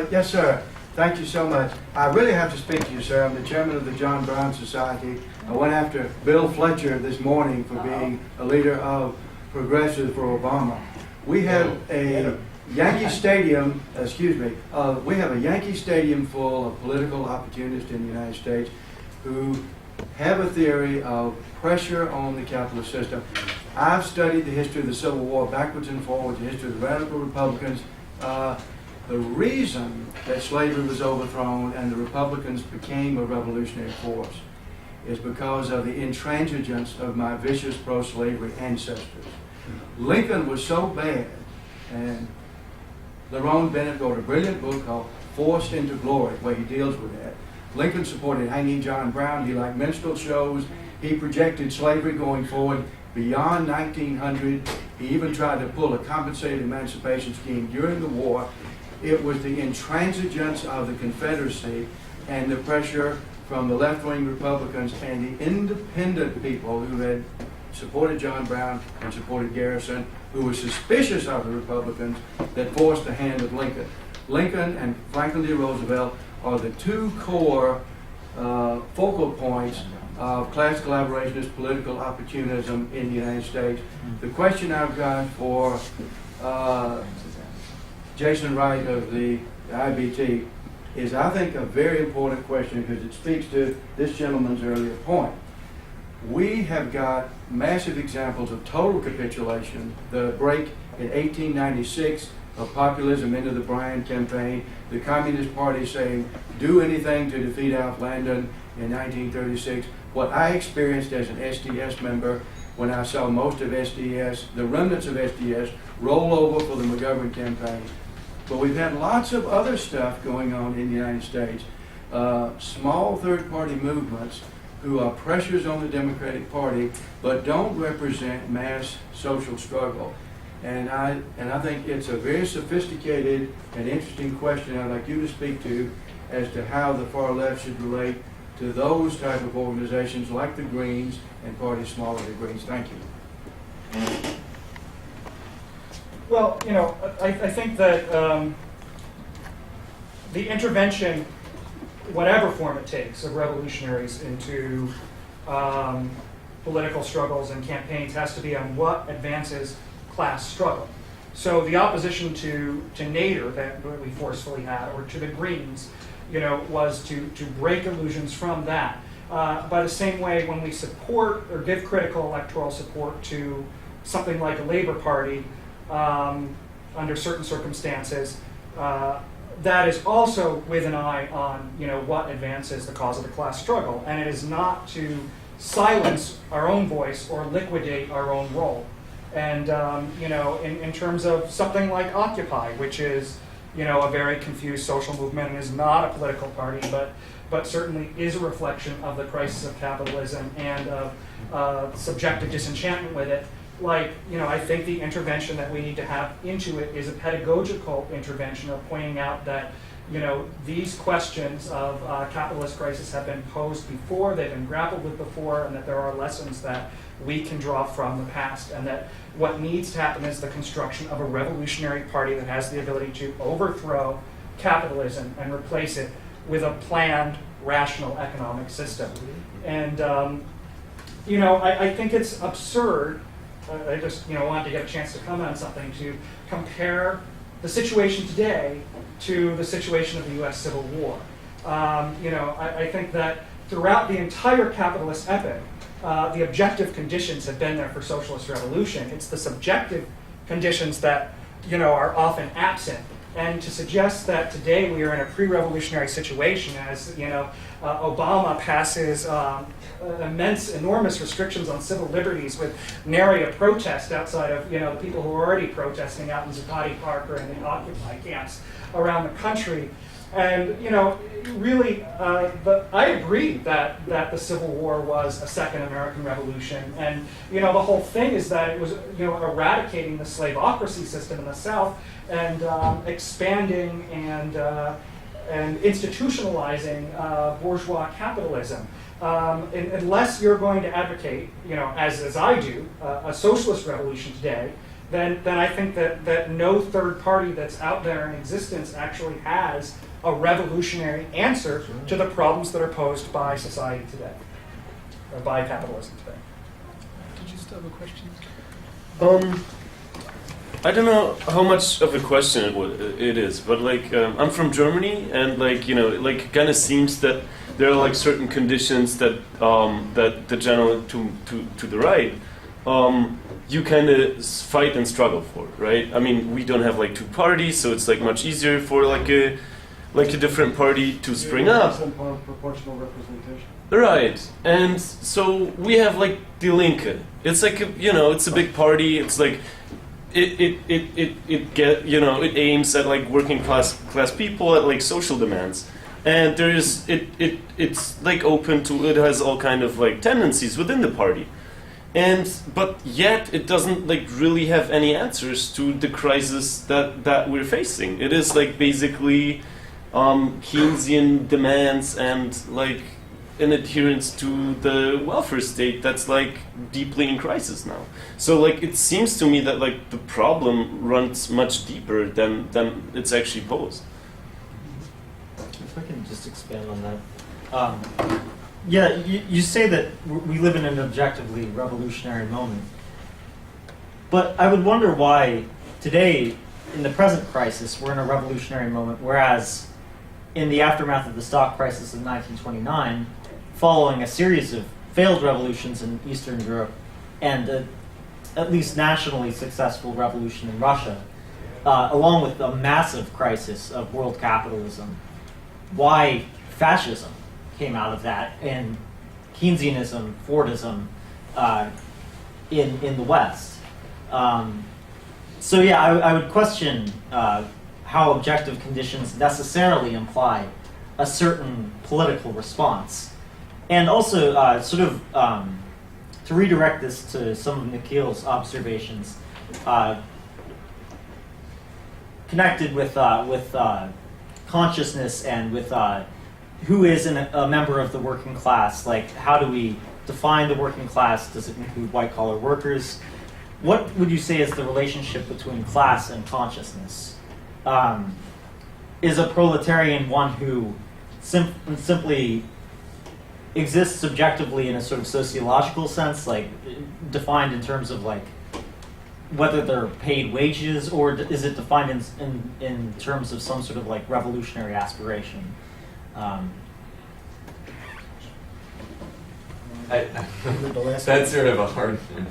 Speaker 12: Yes, sir. Thank you so much. I really have to speak to you, sir. I'm the chairman of the John Brown Society. I went after Bill Fletcher this morning for being a leader of Progressive for Obama. We have a Yankee Stadium, we have a Yankee Stadium full of political opportunists in the United States who have a theory of pressure on the capitalist system. I've studied the history of the Civil War backwards and forwards, the history of the radical Republicans. The reason that slavery was overthrown and the Republicans became a revolutionary force is because of the intransigence of my vicious pro-slavery ancestors. Lincoln was so bad, and Lerone Bennett wrote a brilliant book called Forced into Glory, where he deals with that. Lincoln supported hanging John Brown. He liked minstrel shows. He projected slavery going forward beyond 1900. He even tried to pull a compensated emancipation scheme during the war. It was the intransigence of the Confederacy and the pressure from the left-wing Republicans and the independent people who had supported John Brown and supported Garrison, who were suspicious of the Republicans, that forced the hand of Lincoln. Lincoln and Franklin D. Roosevelt are the two core focal points of class collaborationist political opportunism in the United States. The question I've got for Jason Wright of the IBT is, I think, a very important question because it speaks to this gentleman's earlier point. We have got massive examples of total capitulation, the break in 1896 of populism into the Bryan campaign, the Communist Party saying, do anything to defeat Alf Landon in 1936. What I experienced as an SDS member when I saw most of SDS, the remnants of SDS, roll over for the McGovern campaign. But we've had lots of other stuff going on in the United States. Small third-party movements who are pressures on the Democratic Party, but don't represent mass social struggle. And I think it's a very sophisticated and interesting question I'd like you to speak to as to how the far left should relate to those type of organizations like the Greens and parties smaller than the Greens. Thank you.
Speaker 6: Well, I think that the intervention, whatever form it takes, of revolutionaries into political struggles and campaigns has to be on what advances class struggle. So the opposition to Nader that we forcefully had, or to the Greens, was to break illusions from that. By the same way, when we support or give critical electoral support to something like a Labor Party under certain circumstances, that is also with an eye on what advances the cause of the class struggle, and it is not to silence our own voice or liquidate our own role. And in terms of something like Occupy, which is a very confused social movement and is not a political party, but certainly is a reflection of the crisis of capitalism and of subjective disenchantment with it. I think the intervention that we need to have into it is a pedagogical intervention of pointing out that, these questions of capitalist crisis have been posed before, they've been grappled with before, and that there are lessons that we can draw from the past, and that what needs to happen is the construction of a revolutionary party that has the ability to overthrow capitalism and replace it with a planned, rational economic system. And, I think it's absurd. I just wanted to get a chance to comment on something, to compare the situation today to the situation of the U.S. Civil War. I think that throughout the entire capitalist epoch, the objective conditions have been there for socialist revolution. It's the subjective conditions that are often absent. And to suggest that today we are in a pre-revolutionary situation as Obama passes enormous restrictions on civil liberties with nary a protest outside of the people who are already protesting out in Zuccotti Park or in the Occupy camps around the country. And really, I agree that the Civil War was a second American Revolution, and the whole thing is that it was eradicating the slaveocracy system in the South and expanding and institutionalizing bourgeois capitalism. Unless you're going to advocate, as I do, a socialist revolution today, then I think that no third party that's out there in existence actually has a revolutionary answer to the problems that are posed by society today, or by capitalism today.
Speaker 1: Did you still have a question?
Speaker 13: I don't know how much of a question it is, but I'm from Germany, and kind of seems that there are certain conditions that that the general to the right you kind of fight and struggle for, right? I mean, we don't have two parties, so it's much easier for a different party to spring up.
Speaker 4: Proportional representation.
Speaker 13: Right, and so we have Die Linke. It's it's a big party. It's it aims at working class people, at social demands, and it's open to, it has all kind of tendencies within the party, but yet it doesn't really have any answers to the crisis that we're facing. It is basically Keynesian demands and an adherence to the welfare state that's deeply in crisis now. So it seems to me that the problem runs much deeper than it's actually posed.
Speaker 9: If I can just expand on that. You say that we live in an objectively revolutionary moment, but I would wonder why today, in the present crisis, we're in a revolutionary moment, whereas in the aftermath of the stock crisis of 1929, following a series of failed revolutions in Eastern Europe and at least nationally successful revolution in Russia, along with the massive crisis of world capitalism, why fascism came out of that, and Keynesianism, Fordism in the West. So yeah, I would question how objective conditions necessarily imply a certain political response. And also, to redirect this to some of Nikhil's observations, connected with consciousness and with who is a member of the working class. Like, how do we define the working class? Does it include white-collar workers? What would you say is the relationship between class and consciousness? Is a proletarian one who simply exists subjectively in a sort of sociological sense, like defined in terms of like whether they're paid wages, or is it defined in terms of some sort of like revolutionary aspiration?
Speaker 5: That's sort of a hard one.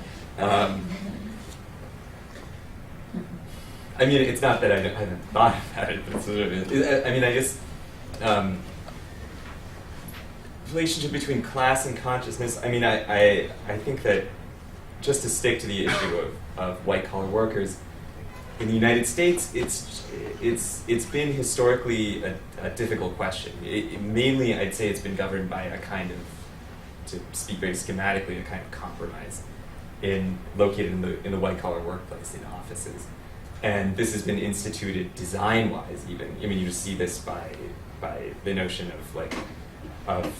Speaker 5: I mean, it's not that I haven't thought about it, but sort of, I mean, I guess relationship between class and consciousness. I mean, I think that just to stick to the issue of white-collar workers, in the United States, it's been historically a difficult question. Mainly, I'd say it's been governed by a kind of, to speak very schematically, a kind of compromise located in the white-collar workplace, in offices. And this has been instituted design-wise, even. I mean, you just see this by the notion of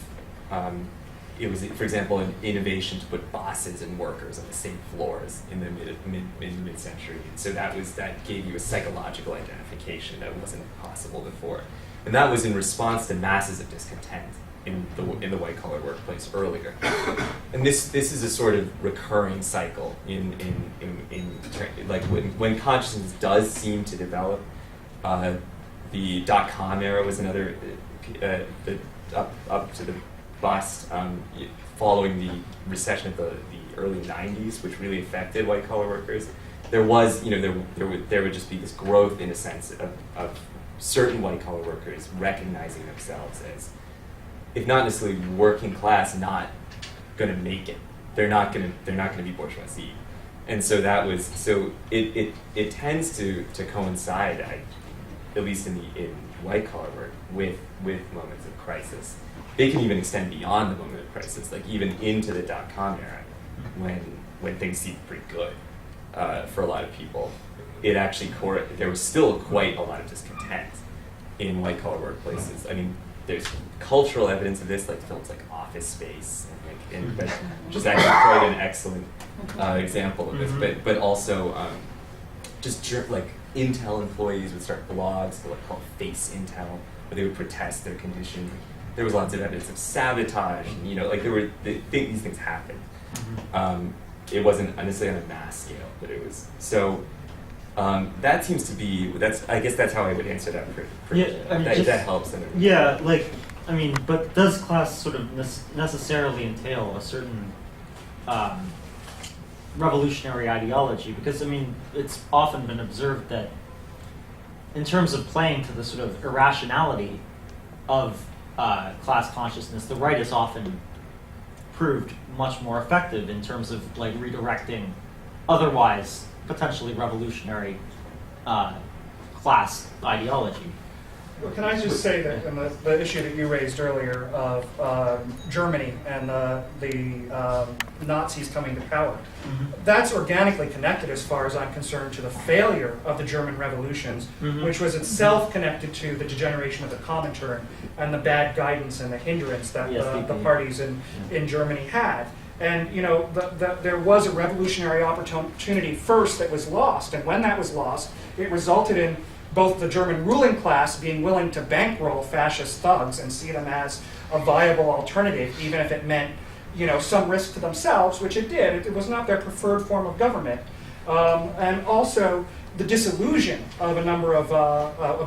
Speaker 5: it was, for example, an innovation to put bosses and workers on the same floors in the mid-century. So that gave you a psychological identification that wasn't possible before, and that was in response to masses of discontent in the white-collar workplace earlier. And this is a sort of recurring cycle in like when consciousness does seem to develop. The .com era was another up to the bust following the recession of the early 90s, which really affected white-collar workers. There was, there would just be this growth, in a sense, of certain white-collar workers recognizing themselves as, if not necessarily working class, not going to make it. They're not going to be bourgeoisie, and so it tends to coincide, at least in white-collar work, with moments of crisis. They can even extend beyond the moment of crisis, like even into the .com era, when things seemed pretty good for a lot of people. It actually there was still quite a lot of discontent in white-collar workplaces. I mean, there's cultural evidence of this, like films like Office Space, but just actually quite an excellent example of this. But also like Intel employees would start blogs called Face Intel, where they would protest their condition. There was lots of evidence of sabotage, and, like these things happened. It wasn't necessarily on a mass scale, but it was. So that seems to be, I guess that's how I would answer that. That helps.
Speaker 9: Yeah, but does class sort of necessarily entail a certain revolutionary ideology? Because, it's often been observed that in terms of playing to the sort of irrationality of class consciousness, the right is often proved much more effective in terms of like redirecting otherwise potentially revolutionary class ideology.
Speaker 6: Well, can I just say that in the issue that you raised earlier of Germany and the Nazis coming to power, that's organically connected, as far as I'm concerned, to the failure of the German revolutions, which was itself connected to the degeneration of the Comintern and the bad guidance and the hindrance that the parties in Germany had. And there was a revolutionary opportunity first that was lost, and when that was lost, it resulted in both the German ruling class being willing to bankroll fascist thugs and see them as a viable alternative, even if it meant, some risk to themselves, which it did. It was not their preferred form of government. And also the disillusion of a number of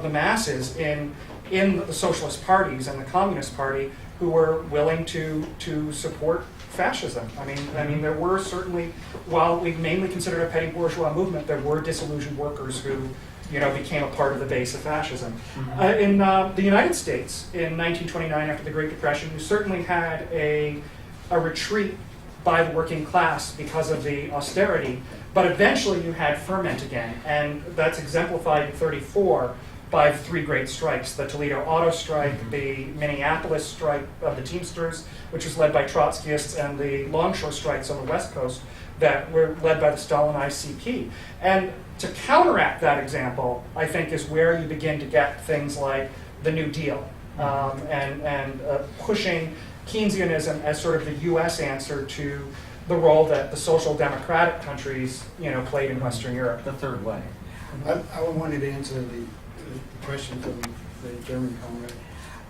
Speaker 6: the masses in the socialist parties and the Communist Party who were willing to support fascism. I mean, there were certainly, while we mainly considered a petty bourgeois movement, there were disillusioned workers who became a part of the base of fascism. In the United States, in 1929, after the Great Depression, you certainly had a retreat by the working class because of the austerity, but eventually you had ferment again, and that's exemplified in 1934 by the three great strikes: the Toledo Auto Strike, the Minneapolis strike of the Teamsters, which was led by Trotskyists, and the Longshore strikes on the West Coast that were led by the Stalinized CP. And to counteract that example, I think, is where you begin to get things like the New Deal and pushing Keynesianism as sort of the U.S. answer to the role that the social democratic countries, played in Western Europe.
Speaker 9: The third way.
Speaker 7: I wanted to answer the question from the German comrade.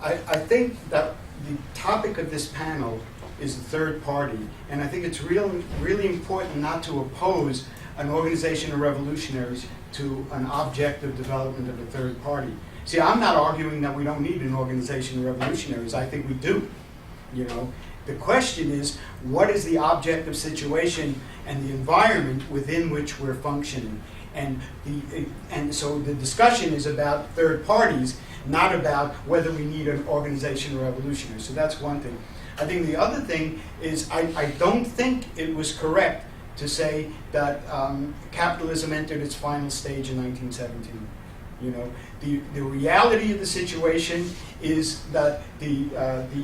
Speaker 7: I think that the topic of this panel is the third party, and I think it's really important not to oppose an organization of revolutionaries to an object of development of a third party. See, I'm not arguing that we don't need an organization of revolutionaries. I think we do. The question is, what is the objective situation and the environment within which we're functioning? And so the discussion is about third parties, not about whether we need an organization of revolutionaries. So that's one thing. I think the other thing is I don't think it was correct to say that capitalism entered its final stage in 1917. The reality of the situation is that the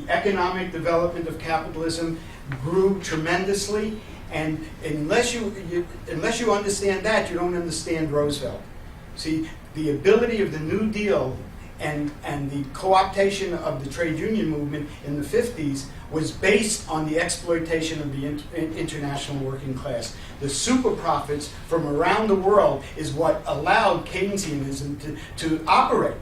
Speaker 7: economic development of capitalism grew tremendously, and unless you understand that, you don't understand Roosevelt. See, the ability of the New Deal and the co-optation of the trade union movement in the 50s was based on the exploitation of the international working class. The super profits from around the world is what allowed Keynesianism to operate.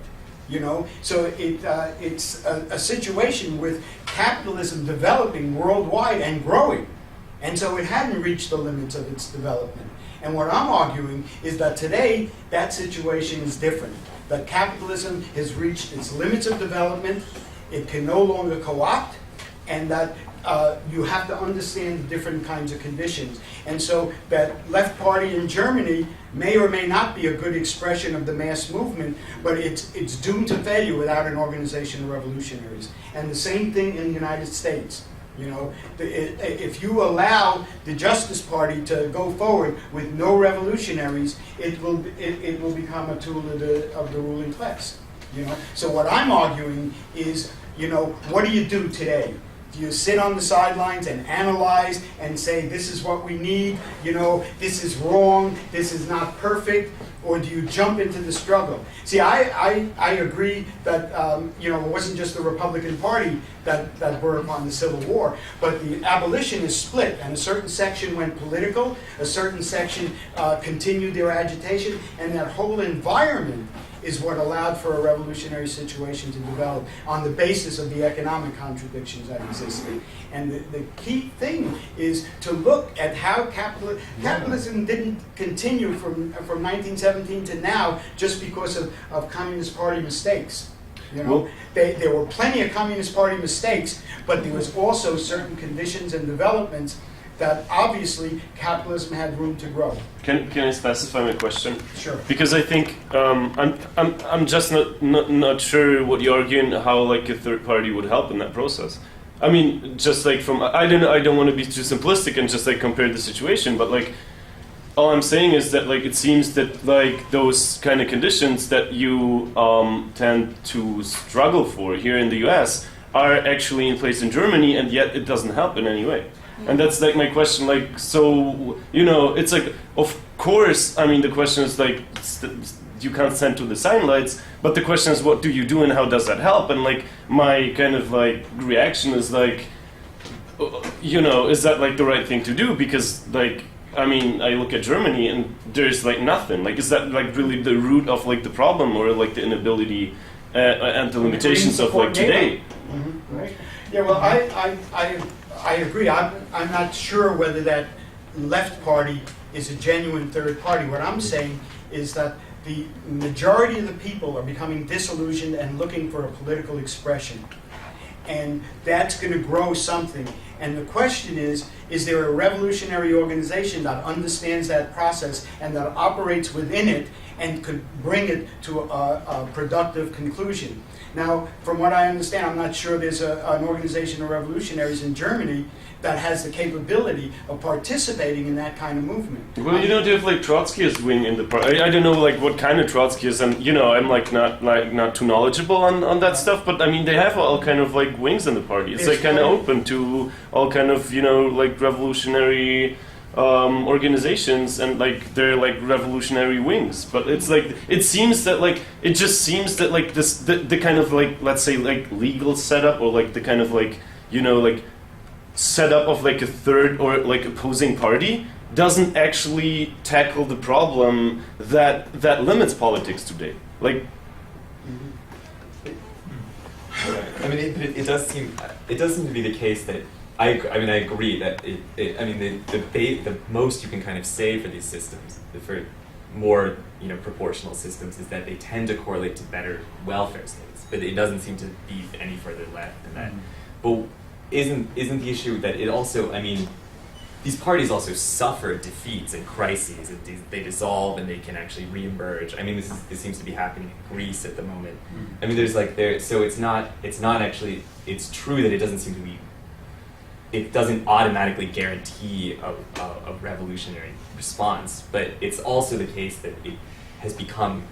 Speaker 7: So it's a situation with capitalism developing worldwide and growing, and so it hadn't reached the limits of its development. And what I'm arguing is that today that situation is different. That capitalism has reached its limits of development, it can no longer co-opt, and that you have to understand the different kinds of conditions. And so that left party in Germany may or may not be a good expression of the mass movement, but it's doomed to failure without an organization of revolutionaries. And the same thing in the United States. If you allow the Justice Party to go forward with no revolutionaries, it will become a tool of the ruling class. So what I'm arguing is, what do you do today? Do you sit on the sidelines and analyze and say, this is what we need, this is wrong, this is not perfect, or do you jump into the struggle? See, I agree that, it wasn't just the Republican Party that brought upon the Civil War, but the abolitionists split, and a certain section went political, a certain section continued their agitation, and that whole environment is what allowed for a revolutionary situation to develop on the basis of the economic contradictions that existed. And the key thing is to look at how capitalism didn't continue from 1917 to now just because of Communist Party mistakes. There were plenty of Communist Party mistakes, but there was also certain conditions and developments that obviously capitalism had room to grow.
Speaker 13: Can I specify my question?
Speaker 7: Sure.
Speaker 13: Because I think I'm just not sure what you're arguing, how like a third party would help in that process. I mean, just like from I don't want to be too simplistic and just like compare the situation, but like all I'm saying is that like it seems that like those kind of conditions that you tend to struggle for here in the U.S. are actually in place in Germany, and yet it doesn't help in any way. And that's like my question, like, so, it's like, of course, I mean, the question is like, you can't send to the sign lights, but the question is, what do you do and how does that help? And like, my kind of like reaction is like, is that like the right thing to do? Because like, I mean, I look at Germany and there's like nothing. Like, is that like really the root of like the problem, or like the inability and the limitations of like today?
Speaker 7: Mm-hmm. Right. Yeah, well, I agree. I'm not sure whether that left party is a genuine third party. What I'm saying is that the majority of the people are becoming disillusioned and looking for a political expression. And that's going to grow something. And the question is there a revolutionary organization that understands that process and that operates within it and could bring it to a productive conclusion. Now, from what I understand, I'm not sure there's an organization of revolutionaries in Germany that has the capability of participating in that kind of movement.
Speaker 13: Well, you know, they have like Trotskyist wing in the party. I don't know like what kind of Trotskyist, and you know, I'm like not too knowledgeable on that stuff. But I mean, they have all kind of like wings in the party. It's like kind of open to all kind of like revolutionary organizations, and like they're like revolutionary wings. But it's like it seems that like this the kind of like, let's say, like legal setup, or like the kind of like like setup of like a third or like opposing party doesn't actually tackle the problem that limits politics today. Like,
Speaker 5: I mean, it does seem to be the case that I agree that the most you can kind of say for these systems, for more proportional systems, is that they tend to correlate to better welfare states, but it doesn't seem to be any further left than that. But isn't the issue that it also, I mean, these parties also suffer defeats and crises, and they dissolve and they can actually re-emerge. I mean, this seems to be happening in Greece at the moment. I mean, so it's not actually, it's true that it doesn't seem to be, it doesn't automatically guarantee a revolutionary response, but it's also the case that it has become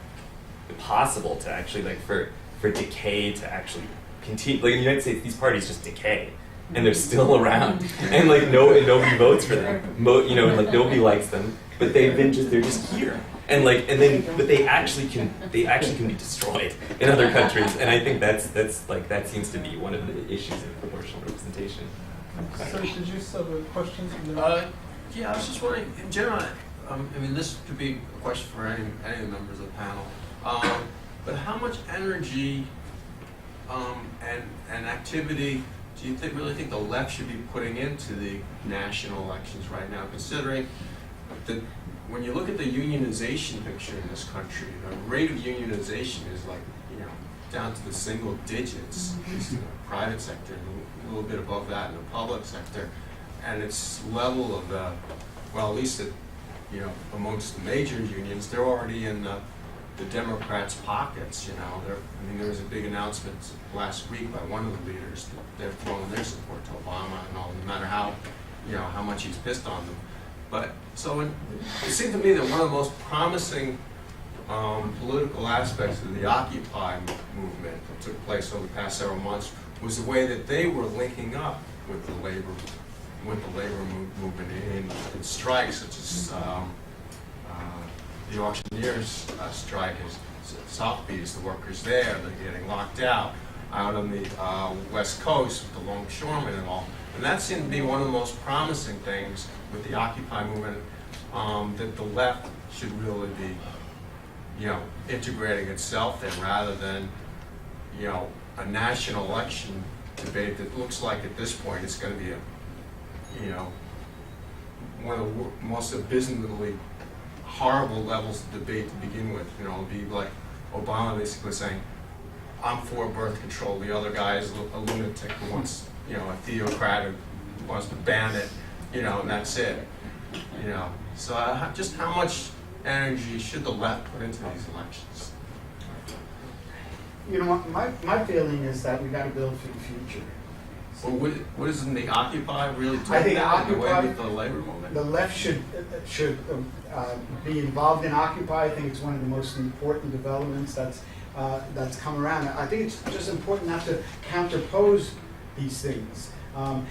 Speaker 5: possible to actually, like, for decay to actually continue. Like in the United States, these parties just decay, and they're still around, and like nobody votes for them, and like nobody likes them, but they're just here, but they actually can be destroyed in other countries, and I think that seems to be one of the issues in proportional representation.
Speaker 1: So did you still have a question?
Speaker 14: Yeah, I was just wondering, in general, I mean, this could be a question for any of the members of the panel, but how much energy and activity do you really think the left should be putting into the national elections right now, considering that when you look at the unionization picture in this country, the rate of unionization is like, down to the single digits, at least in the private sector, and a little bit above that in the public sector, and its level of well, at least amongst the major unions, they're already in the Democrats' pockets. I mean, there was a big announcement last week by one of the leaders that they're throwing their support to Obama, and all, no matter how much he's pissed on them. But so it seemed to me that one of the most promising political aspects of the Occupy movement that took place over the past several months was the way that they were linking up with the labor movement in strikes, such as the auctioneers' strike is Sotheby's, the workers there, they're getting locked out on the West Coast with the longshoremen and all. And that seemed to be one of the most promising things with the Occupy movement, that the left should really be, integrating itself in, rather than, a national election debate that looks like at this point it's going to be one of the most abysmally horrible levels of debate to begin with. It'll be like Obama basically saying, I'm for birth control, the other guy is a lunatic who wants, a theocrat who wants to ban it, and that's it. So just how much energy should the left put into these elections?
Speaker 7: My feeling is that we got to build for the future.
Speaker 14: Well, what isn't the Occupy really
Speaker 7: I think
Speaker 14: that in the way
Speaker 7: Occupy,
Speaker 14: with the labor movement?
Speaker 7: the left should be involved in Occupy. I think it's one of the most important developments that's come around. I think it's just important not to counterpose these things. I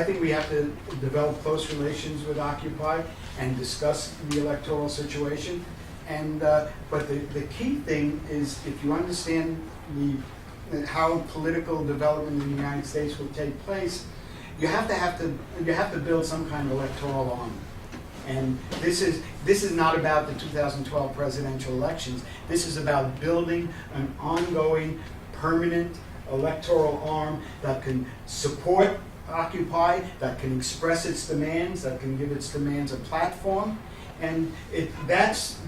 Speaker 7: think we have to develop close relations with Occupy and discuss the electoral situation. But the key thing is, if you understand how political development in the United States will take place, you have to build some kind of electoral arm. And this is not about the 2012 presidential elections. This is about building an ongoing, permanent electoral arm that can support Occupy, that can express its demands, that can give its demands a platform, And that's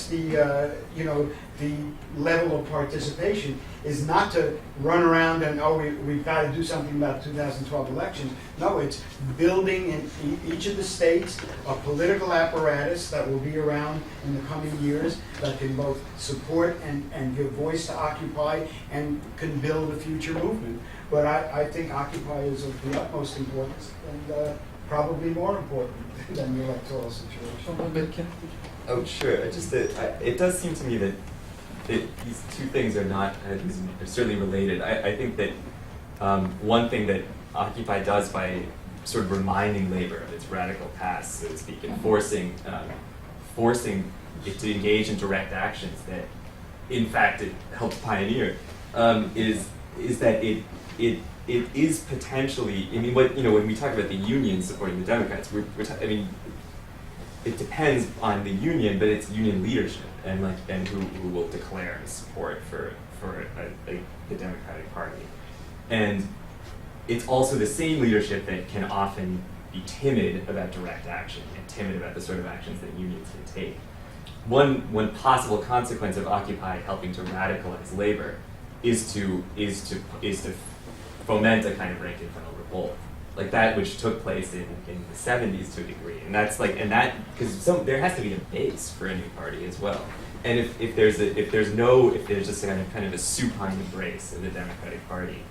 Speaker 7: the you know, the level of participation is not to run around and we've got to do something about 2012 elections. No, it's building in each of the states a political apparatus that will be around in the coming years that can both support and give voice to Occupy and can build a future movement. But I think Occupy is of the utmost importance and probably more important than the electoral situation.
Speaker 5: Oh, sure. It does seem to me that these two things are not, are certainly related. I think that one thing that Occupy does by sort of reminding labor of its radical past, so to speak, and forcing it to engage in direct actions that, in fact, it helped pioneer, is that it is potentially. I mean, when we talk about the union supporting the Democrats, I mean, it depends on the union, but it's union leadership and who will declare support for the Democratic Party, and it's also the same leadership that can often be timid about direct action and timid about the sort of actions that unions can take. One possible consequence of Occupy helping to radicalize labor is to foment a kind of rank and file revolt, like that which took place in the 70s to a degree, and that's because there has to be a base for a new party as well, and if there's just kind of a supine embrace of the Democratic Party,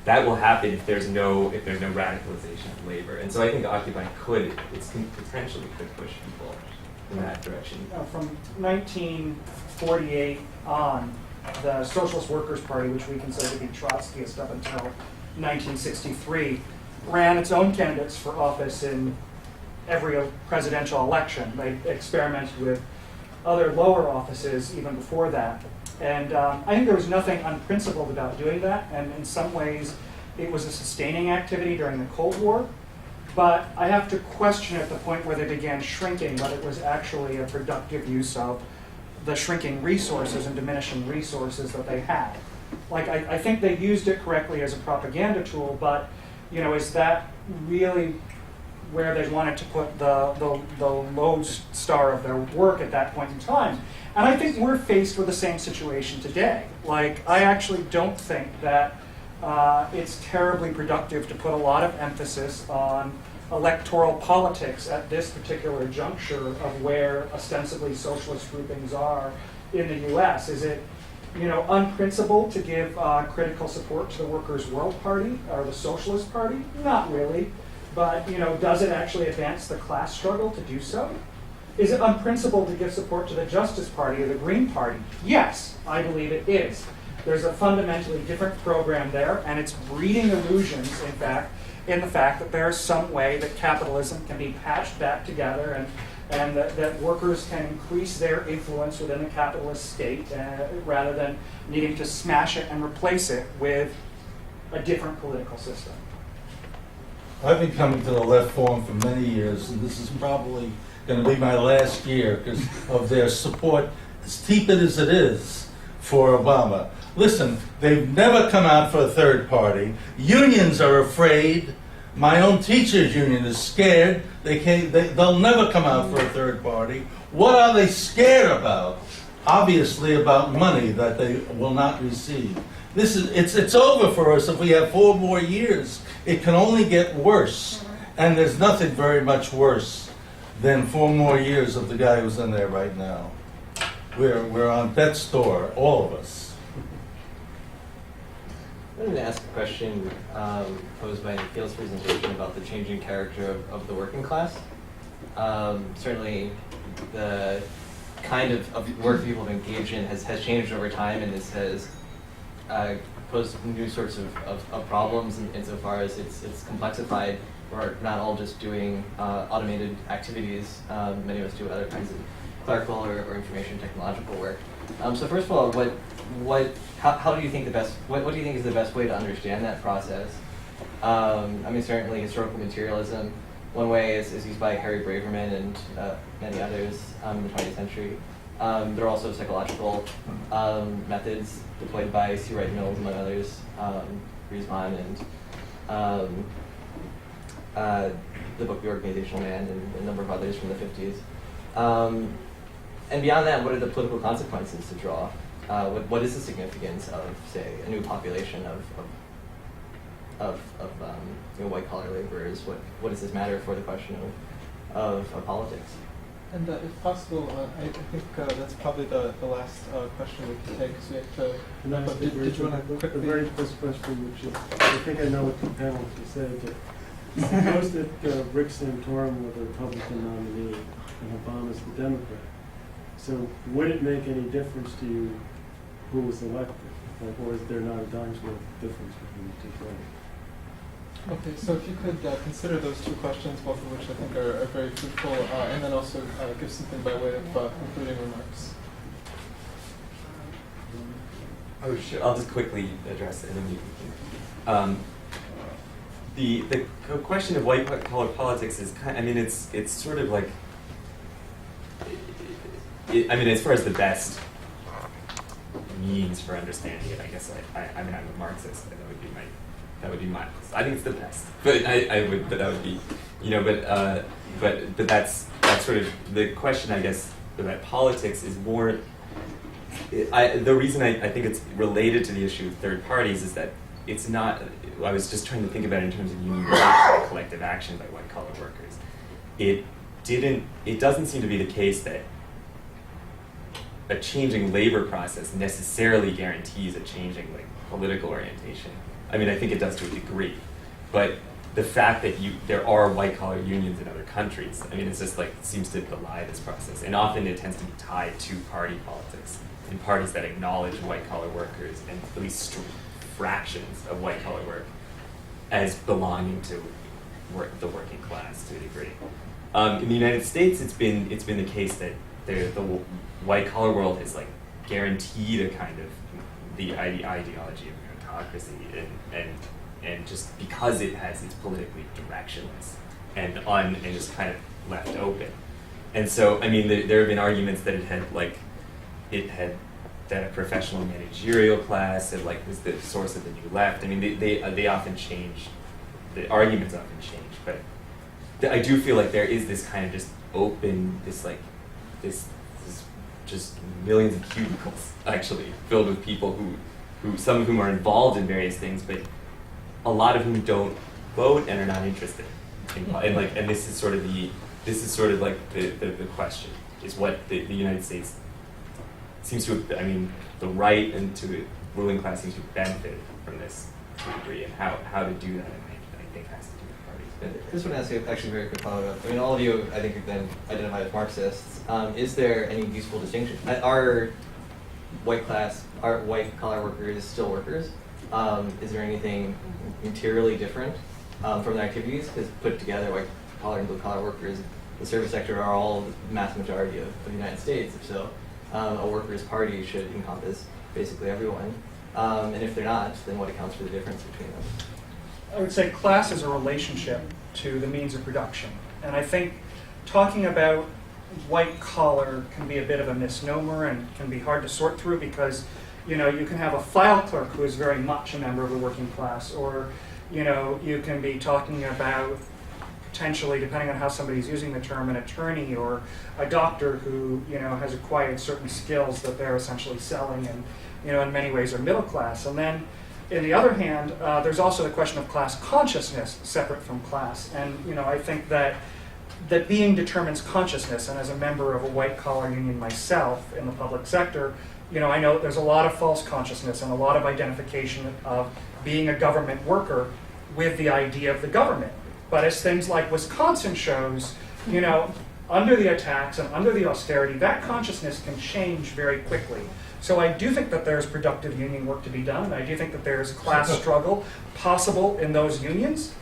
Speaker 5: that will happen if there's no radicalization of labor, and so I think Occupy potentially could push people in that direction.
Speaker 6: From 1948 on, the Socialist Workers' Party, which we consider to be Trotskyist up until 1963, ran its own candidates for office in every presidential election. They experimented with other lower offices even before that. And I think there was nothing unprincipled about doing that, and in some ways it was a sustaining activity during the Cold War. But I have to question at the point where they began shrinking whether it was actually a productive use of the shrinking resources and diminishing resources that they had. Like, I think they used it correctly as a propaganda tool, but is that really where they wanted to put the lodestar of their work at that point in time? And I think we're faced with the same situation today. Like, I actually don't think that it's terribly productive to put a lot of emphasis on electoral politics at this particular juncture of where ostensibly socialist groupings are in the US. Is it unprincipled to give critical support to the Workers' World Party or the Socialist Party? Not really. But does it actually advance the class struggle to do so? Is it unprincipled to give support to the Justice Party or the Green Party? Yes, I believe it is. There's a fundamentally different program there, and it's breeding illusions, in fact, in the fact that there's some way that capitalism can be patched back together and that workers can increase their influence within the capitalist state rather than needing to smash it and replace it with a different political system.
Speaker 10: I've been coming to the Left Forum for many years, and this is probably going to be my last year because of their support, as tepid as it is, for Obama. Listen, they've never come out for a third party. Unions are afraid. My own teachers' union is scared. They'll never come out for a third party. What are they scared about? Obviously about money that they will not receive. It's over for us if we have 4 more years. It can only get worse. And there's nothing very much worse than 4 more years of the guy who's in there right now. We're on death's door, all of us.
Speaker 3: I wanted to ask a question posed by Nikhil's presentation about the changing character of the working class. Certainly, the kind of work people have engaged in has changed over time, and this has posed new sorts of problems insofar as it's complexified. We're not all just doing automated activities. Many of us do other kinds of clerical or information technological work. So first of all, how do you think what do you think is the best way to understand that process? I mean, certainly historical materialism. One way is used by Harry Braverman and many others in the 20th century. There are also psychological methods deployed by C. Wright Mills, among others, Griezmann, and the book The Organizational Man, and a number of others from the 50s. And beyond that, what are the political consequences to draw? What is the significance of, say, a new population of white-collar laborers? What does this matter for the question of politics?
Speaker 1: And if possible, I think that's probably the last question we can take, because we have to.
Speaker 4: And I
Speaker 1: Did you want to
Speaker 4: the
Speaker 1: quickly?
Speaker 4: very first question, which is, I think I know what the panel will say, but suppose that Rick Santorum were the Republican nominee and Obama's the Democrat. So would it make any difference to you who was elected? Like, or is there not a dime's worth of difference between the two candidates?
Speaker 1: Okay, so if you could consider those two questions, both of which I think are very fruitful, and then also give something by way of concluding remarks.
Speaker 5: Oh, sure. I'll just quickly address it, and then you can. The question of white-collar politics is kind. I mean, it's sort of like. I mean, as far as the best means for understanding it, I guess I mean, I'm a Marxist. And that would be my. I think it's the best, but but that would be, but that's sort of the question, I guess, about politics is more. The reason I think it's related to the issue of third parties is that it's not. I was just trying to think about it in terms of union relations, collective action by white-collar workers. It doesn't seem to be the case that a changing labor process necessarily guarantees a changing political orientation. I mean, I think it does to a degree, but the fact that there are white-collar unions in other countries, I mean, it's just seems to belie this process, and often it tends to be tied to party politics and parties that acknowledge white-collar workers and at least fractions of white-collar work as belonging to the working class to a degree. In the United States, it's been the case that the white-collar world has guaranteed a kind of the ideology of meritocracy, and just because it's politically directionless and just kind of left open. And so, I mean, there have been arguments that that a professional managerial class was the source of the new left. I mean, they often change. The arguments often change, but I do feel like there is this kind of just open, this just millions of cubicles actually filled with people who some of whom are involved in various things, but a lot of whom don't vote and are not interested. And this is sort of the question is what the United States seems to have, I mean, the right and to the ruling class seems to benefit from this to a degree, and how to do that, I think has to do with parties.
Speaker 3: I just want to ask you actually a very quick follow-up. I mean, all of you, I think, have been identified as Marxists. Is there any useful distinction? Are white-collar workers still workers? Is there anything materially different from their activities? Because put together, white-collar and blue-collar workers, the service sector are all the mass majority of the United States. If so, a workers' party should encompass basically everyone. And if they're not, then what accounts for the difference between them?
Speaker 6: I would say class is a relationship to the means of production. And I think talking about white collar can be a bit of a misnomer and can be hard to sort through because, you can have a file clerk who is very much a member of the working class, or, you can be talking about potentially, depending on how somebody's using the term, an attorney or a doctor who, has acquired certain skills that they're essentially selling and, in many ways are middle class. And then, on the other hand, there's also the question of class consciousness separate from class. And, I think that being determines consciousness. And as a member of a white-collar union myself in the public sector, I know there's a lot of false consciousness and a lot of identification of being a government worker with the idea of the government. But as things like Wisconsin shows, under the attacks and under the austerity, that consciousness can change very quickly. So I do think that there's productive union work to be done, and I do think that there's class struggle possible in those unions.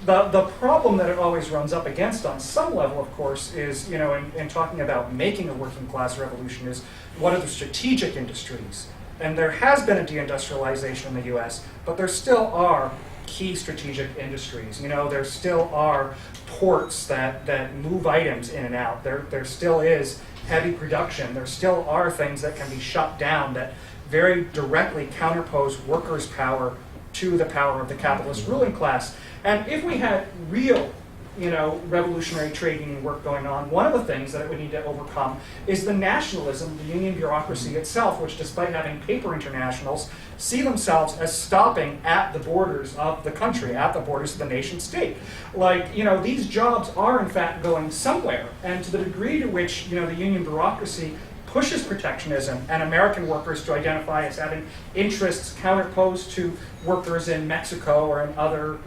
Speaker 6: The problem that it always runs up against on some level, of course, is, in talking about making a working class revolution, is what are the strategic industries? And there has been a deindustrialization in the US, but there still are key strategic industries. There still are ports that move items in and out. There still is heavy production. There still are things that can be shut down that very directly counterpose workers' power to the power of the capitalist ruling class. And if we had real revolutionary trade union work going on, one of the things that it would need to overcome is the nationalism, the union bureaucracy itself, which despite having paper internationals, see themselves as stopping at the borders of the country, at the borders of the nation state. Like, these jobs are in fact going somewhere, and to the degree to which, the union bureaucracy pushes protectionism and American workers to identify as having interests counterposed to workers in Mexico or in other,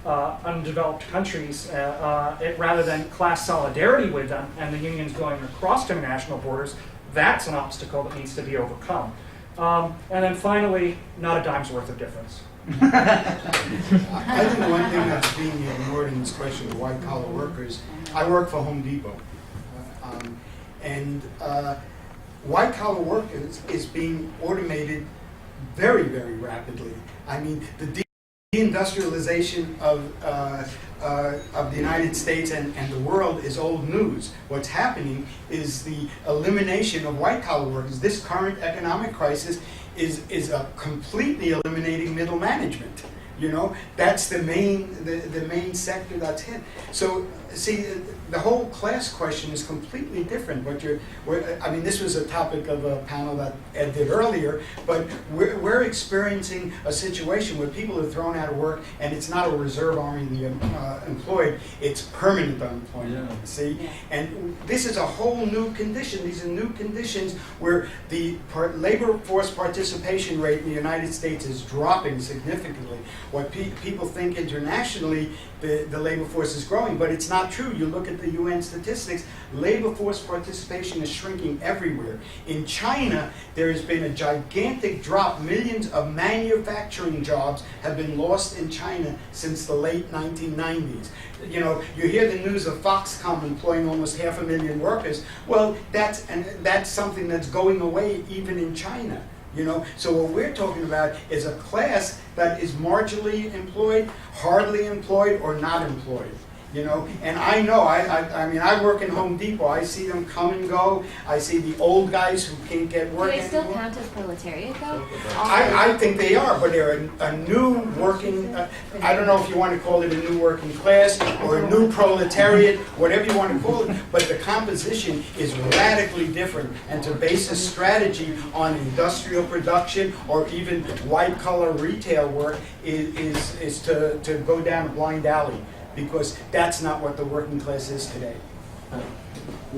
Speaker 6: undeveloped countries, rather than class solidarity with them and the unions going across international borders, that's an obstacle that needs to be overcome. And then finally, not a dime's worth of difference.
Speaker 7: I think one thing that's being ignored in this question of white-collar workers, I work for Home Depot, and white-collar work is being automated very, very rapidly. I mean, the deindustrialization of the United States and the world is old news. What's happening is the elimination of white-collar workers. This current economic crisis is completely eliminating middle management. That's the main sector that's hit. So, see, the whole class question is completely different. This was a topic of a panel that Ed did earlier, but we're experiencing a situation where people are thrown out of work, and it's not a reserve army employed, it's permanent unemployment, see? And this is a whole new condition. These are new conditions where the labor force participation rate in the United States is dropping significantly. What people think internationally, the labor force is growing, but it's not true. You look at the UN statistics, labor force participation is shrinking everywhere. In China, there has been a gigantic drop. Millions of manufacturing jobs have been lost in China since the late 1990s. You hear the news of Foxconn employing almost 500,000 workers. Well, that's something that's going away even in China. So what we're talking about is a class that is marginally employed, hardly employed, or not employed. And I know, I work in Home Depot. I see them come and go. I see the old guys who can't get work anymore.
Speaker 8: Do they still count as proletariat, though?
Speaker 7: I think they are, but they're a new working, I don't know if you want to call it a new working class or a new proletariat, whatever you want to call it, but the composition is radically different. And to base a strategy on industrial production or even white-collar retail work is to go down a blind alley, because that's not what the working class is today.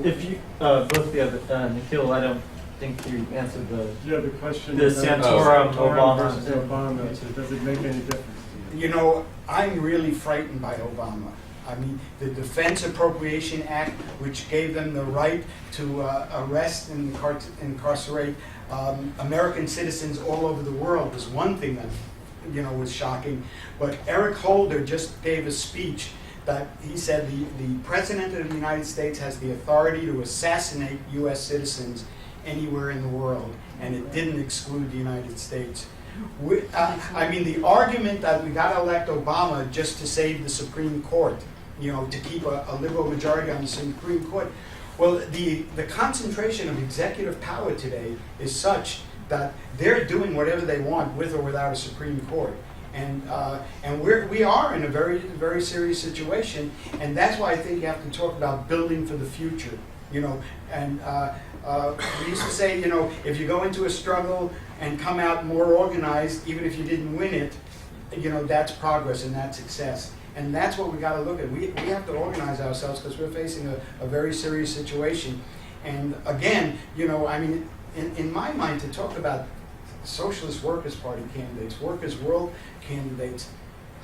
Speaker 9: If you both the other Nikhil, I don't think you answered
Speaker 4: the question.
Speaker 9: The Santorum Obama
Speaker 4: versus Obama. Does it make any difference?
Speaker 7: I'm really frightened by Obama. The Defense Appropriation Act, which gave them the right to arrest and incarcerate American citizens all over the world, was one thing that was shocking. But Eric Holder just gave a speech that he said the President of the United States has the authority to assassinate U.S. citizens anywhere in the world, and it didn't exclude the United States. The argument that we got to elect Obama just to save the Supreme Court, to keep a liberal majority on the Supreme Court, well, the concentration of executive power today is such that they're doing whatever they want with or without a Supreme Court. And we are in a very, very serious situation, and that's why I think you have to talk about building for the future. And we used to say, if you go into a struggle and come out more organized, even if you didn't win it, that's progress and that's success. And that's what we got to look at. We have to organize ourselves because we're facing a very serious situation. And again, in my mind, to talk about Socialist Workers' Party candidates, Workers' World candidates,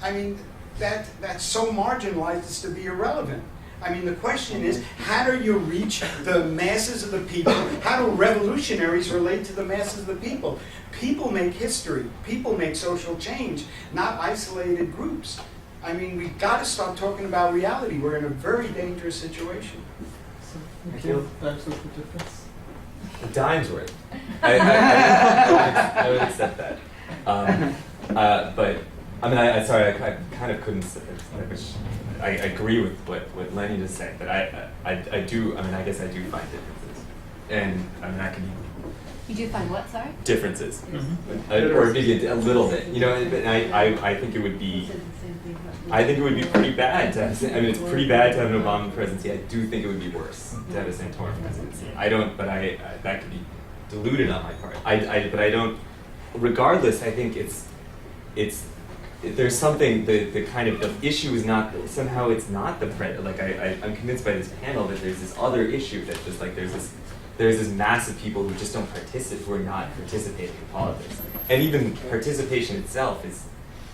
Speaker 7: that's so marginalized as to be irrelevant. The question is, how do you reach the masses of the people? How do revolutionaries relate to the masses of the people? People make history. People make social change, not isolated groups. We've got to start talking about reality. We're in a very dangerous situation.
Speaker 1: Nikhil, that's the difference.
Speaker 5: A dime's worth. I would accept that. But sorry, I kind of couldn't. I agree with what Lenny just said, but I do. I guess I do find differences, and I can.
Speaker 8: You do find what? Sorry.
Speaker 5: Differences, or maybe a little bit. But I think it would be I think it would be pretty bad to have, I mean, it's pretty bad to have an Obama presidency. I do think it would be worse to have a Santorum presidency. I don't, but that could be diluted on my part. But I don't, regardless, I think there's something, the kind of, the issue is not, somehow it's not the I'm convinced by this panel that there's this other issue that just like, there's this mass of people who just don't participate, who are not participating in politics. And even participation itself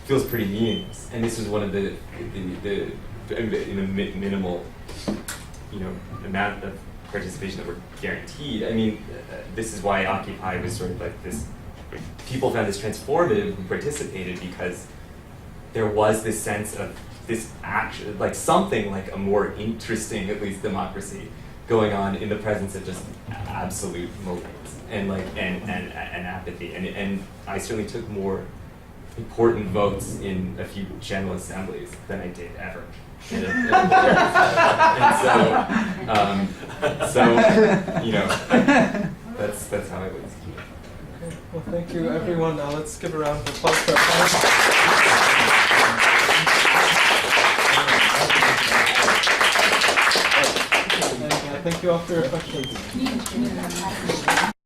Speaker 5: feels pretty meaningless. And this is one of the minimal, amount of participation that we're guaranteed. I mean, this is why Occupy was sort of like this, people found this transformative who participated because there was this sense of this action, like something like a more interesting, at least, democracy going on in the presence of just absolute motives and apathy. And I certainly took more important votes in a few general assemblies than I did ever. And so that's how I would see it.
Speaker 1: Okay. Well, thank you, everyone. Now let's give a round of applause for our panel. Thank you all for your questions.